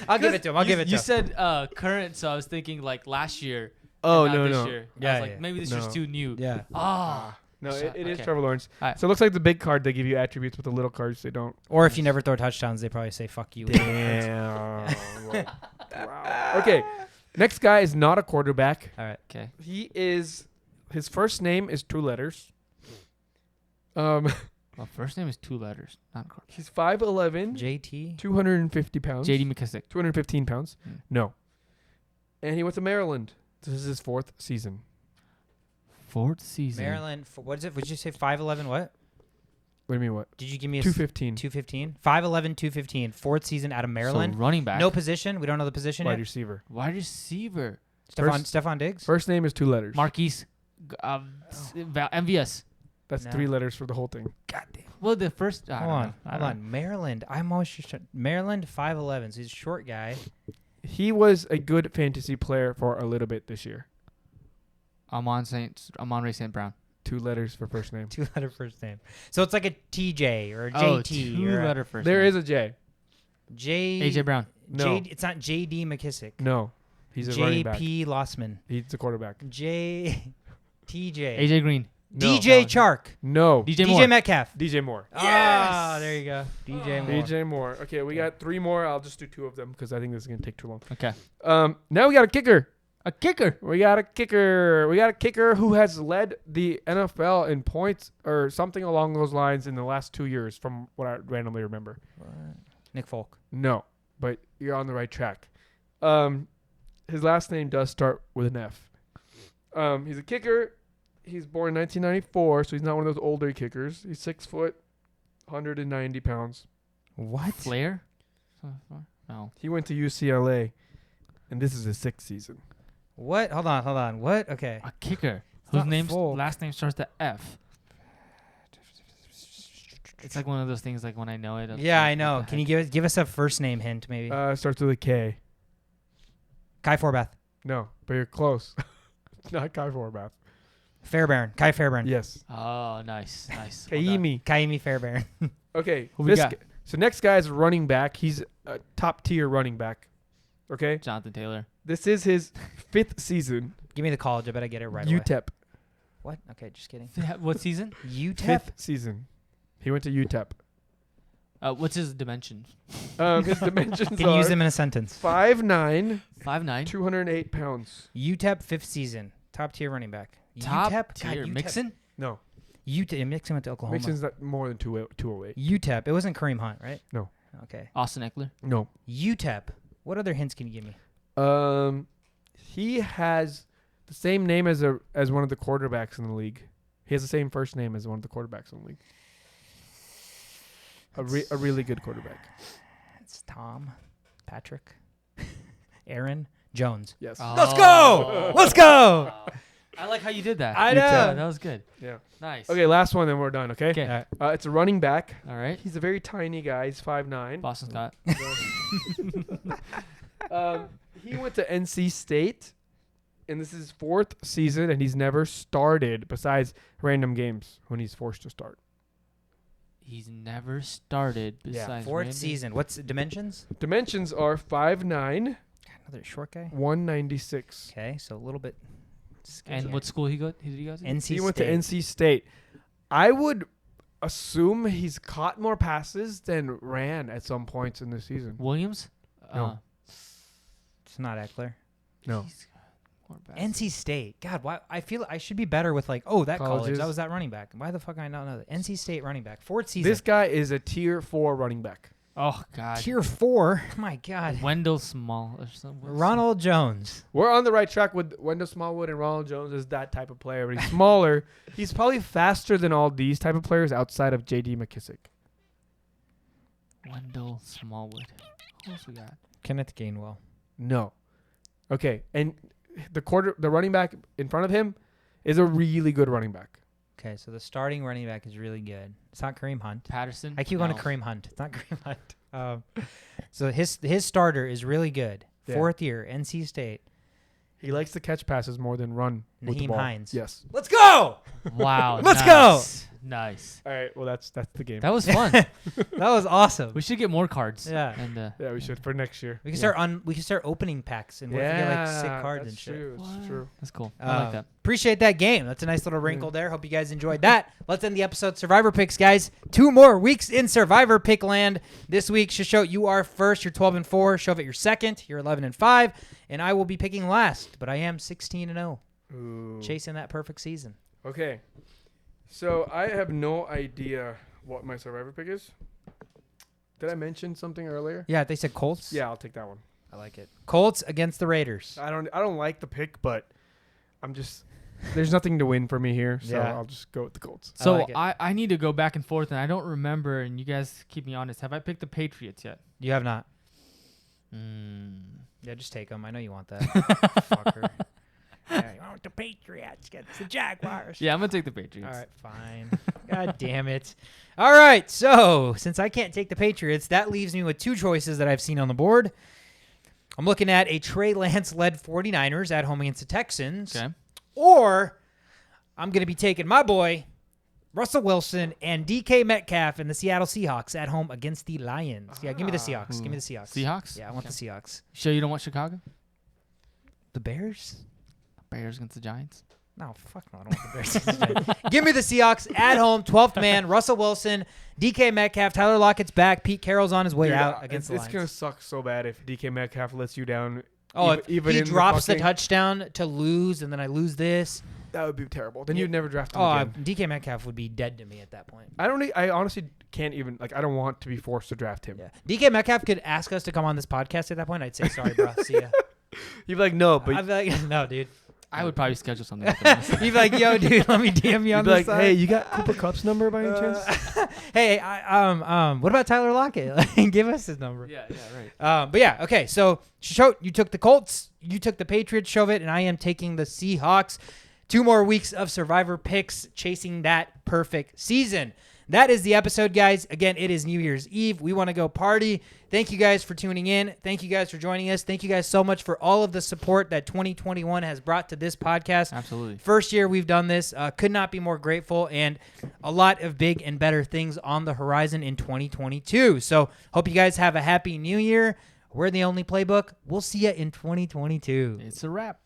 I'll give it to him. I'll give it to You him. said current, so I was thinking like last year. Oh, and not no, this no. Year. I Yeah, was like yeah. maybe this No. year's too new. Yeah. Ah. No, So- it is okay. Trevor Lawrence. Alright. So it looks like the big card, they give you attributes, but the little cards, they don't. Or if you never throw touchdowns, they probably say "fuck you." Damn. Wow. Okay. Next guy is not a quarterback. All right. Okay. His first name is 2 letters. Well, first name is 2 letters. Not quarterback. He's 5'11", JT. 250 pounds. J.D. McKissick. 215 pounds. Hmm. No. And he went to Maryland. This is his 4th season. 4th season. Maryland. What is it? Would you say 5'11"? What? What do you mean what? Did you give me a 215. 215? 5'11", 215. 4th season out of Maryland. So running back. No position. We don't know the position Wide yet. receiver. Wide receiver. Stephon Diggs. First name is 2 letters. Marquise. MVS. That's No. 3 letters for the whole thing. God damn. Well, the first. Hold on. Maryland. I'm always just Maryland 5'11". So he's a short guy. He was a good fantasy player for a little bit this year. Amon Ray St. Brown. 2 letters for first name. 2-letter first name. So it's like a TJ or a Oh, JT or a 2-letter first There name. is a J. J. AJ Brown. No. It's not JD McKissick. No. He's a running back. JP Lossman. He's a quarterback. TJ. AJ Green. No. DJ Chark. No. DJ Moore. DJ Metcalf. DJ Moore. Ah, there you go. DJ Moore. DJ Moore. Okay, we got 3 more. I'll just do 2 of them because I think this is going to take too long. Okay. Now we got a kicker. A kicker. We got a kicker who has led the NFL in points or something along those lines in the last 2 years from what I randomly remember. Nick Folk. No, but you're on the right track. His last name does start with an F. He's a kicker. He's born in 1994, so he's not one of those older kickers. He's 6 foot, 190 pounds. What? Flair. No. He went to UCLA, and this is his 6th season. What? Hold on. What? Okay. A kicker not whose Folk. last name starts with F. It's like one of those things. Like when I know it. Yeah, I know. Can you give us a first name hint, maybe? Starts with a K. Kai Forbath. No, but you're close. It's not Kai Forbath. Fairbairn. Kai Fairbairn. Yes. Oh, nice. Well done. Kaimi. Kaimi Fairbairn. Okay. Who we got? So next guy is running back. He's a top tier running back. Okay. Jonathan Taylor. This is his 5th season. Give me the college. I bet I get it right away. UTEP. What? Okay, just kidding. What season? UTEP? 5th season. He went to UTEP. What's his dimensions? His dimensions Can you are use them in a sentence? 5'9", 5'9". 208 pounds. UTEP 5th season. Top tier running back. Top UTEP? tier. God, UTEP. Mixon? No. UTEP. Mixon went to Oklahoma. Mixon's not more than 208. UTEP. It wasn't Kareem Hunt, right? No. Okay. Austin Eckler. No. UTEP. What other hints can you give me? He has the same name as one of the quarterbacks in the league. He has the same first name as one of the quarterbacks in the league. A really good quarterback. It's Tom, Patrick, Aaron Jones. Yes. Oh. Let's go! Let's go! I like how you did that. I You know. tell. That was good. Yeah. Nice. Okay, last one, then we're done. Okay. Okay. It's a running back. All right. He's a very tiny guy. He's 5'9". Boston Scott. He went to NC State, and this is his 4th season, and he's never started besides random games when he's forced to start. He's never started besides 4th random. season. What's the dimensions? Dimensions are 5'9", Another short guy. 196. Okay, so a little bit. And what school did he go to? NC He went State. to NC State. I would assume he's caught more passes than ran at some points in the season. Williams? No. It's not Eckler. No. He's more bad. NC State. God, why? I feel I should be better with that college. Colleges. That was that running back. Why the fuck I don't know that? NC State running back. 4th season. This guy is a tier 4 running back. Oh, God. Tier 4. My God. Wendell Small or something. Ronald Jones. We're on the right track with Wendell Smallwood, and Ronald Jones is that type of player, but he's smaller. He's probably faster than all these type of players outside of J.D. McKissick. Wendell Smallwood. Who else we got? Kenneth Gainwell. No. Okay, and the running back in front of him is a really good running back. Okay, so the starting running back is really good. It's not Kareem Hunt. Patterson? I keep going to Kareem Hunt. It's not Kareem Hunt. So his starter is really good. Yeah. 4th year, NC State. He likes to catch passes more than run with the Naheem ball. Hines. Yes. Let's go! Wow. Let's nice. Nice. All right. Well, that's the game. That was fun. That was awesome. We should get more cards. Yeah. And Yeah, we should for next year. We can start opening packs and we can get like sick cards that's and shit. true. That's What? true. that's cool. I like Um, that. Appreciate that game. That's a nice little wrinkle there. Hope you guys enjoyed that. Let's end the episode. Survivor picks, guys. 2 more weeks in Survivor pick land. This week, Shisho, you are first. You're 12-4. Shovit, you're second. You're 11-5. And I will be picking last, but I am 16-0. Ooh. Chasing that perfect season. Okay. So I have no idea what my Survivor pick is. Did I mention something earlier? Yeah, they said Colts. Yeah, I'll take that one. I like it. Colts against the Raiders. I don't like the pick, but there's nothing to win for me here, so Yeah. I'll just go with the Colts. I So like it. I need to go back and forth, and I don't remember, and you guys keep me honest. Have I picked the Patriots yet? You have not. Yeah, just take them. I know you want that. Fucker. Yeah, you want the Patriots against the Jaguars. Yeah, I'm going to take the Patriots. All right, fine. God damn it. All right, so since I can't take the Patriots, that leaves me with 2 choices that I've seen on the board. I'm looking at a Trey Lance-led 49ers at home against the Texans. Okay. Or I'm going to be taking my boy, Russell Wilson, and DK Metcalf and the Seattle Seahawks at home against the Lions. Yeah, give me the Seahawks. Give me the Seahawks. Seahawks? Yeah, I want Okay. the Seahawks. Sure you don't want Chicago? The Bears? Bears against the Giants? No, fuck no. I don't want the Bears. Give me the Seahawks at home, 12th man, Russell Wilson, DK Metcalf, Tyler Lockett's back, Pete Carroll's on his way Dude, out against the it's Lions. gonna suck so bad if DK Metcalf lets you down. Oh, even if he in drops the fucking- touchdown to lose, and then I lose this. That would be terrible. Then Yeah. you'd never draft him Oh, again. DK Metcalf would be dead to me at that point. I honestly can't even I don't want to be forced to draft him. Yeah, DK Metcalf could ask us to come on this podcast at that point. I'd say sorry, bro. See ya. You'd be like, no, but I'd be like, no, dude. I would probably schedule something. With them. You'd be like, yo, dude, let me DM you you'd on be the like, side. hey, you got Cooper Kupp's number by any chance? Hey, what about Tyler Lockett? Give us his number. yeah, right. But yeah, okay. So, Shot, you took the Colts, you took the Patriots, Shovit, and I am taking the Seahawks. 2 more weeks of Survivor picks, chasing that perfect season. That is the episode, guys. Again, it is New Year's Eve. We want to go party. Thank you guys for tuning in. Thank you guys for joining us. Thank you guys so much for all of the support that 2021 has brought to this podcast. Absolutely. First year we've done this. Could not be more grateful, and a lot of big and better things on the horizon in 2022. So hope you guys have a happy new year. We're the only playbook. We'll see you in 2022. It's a wrap.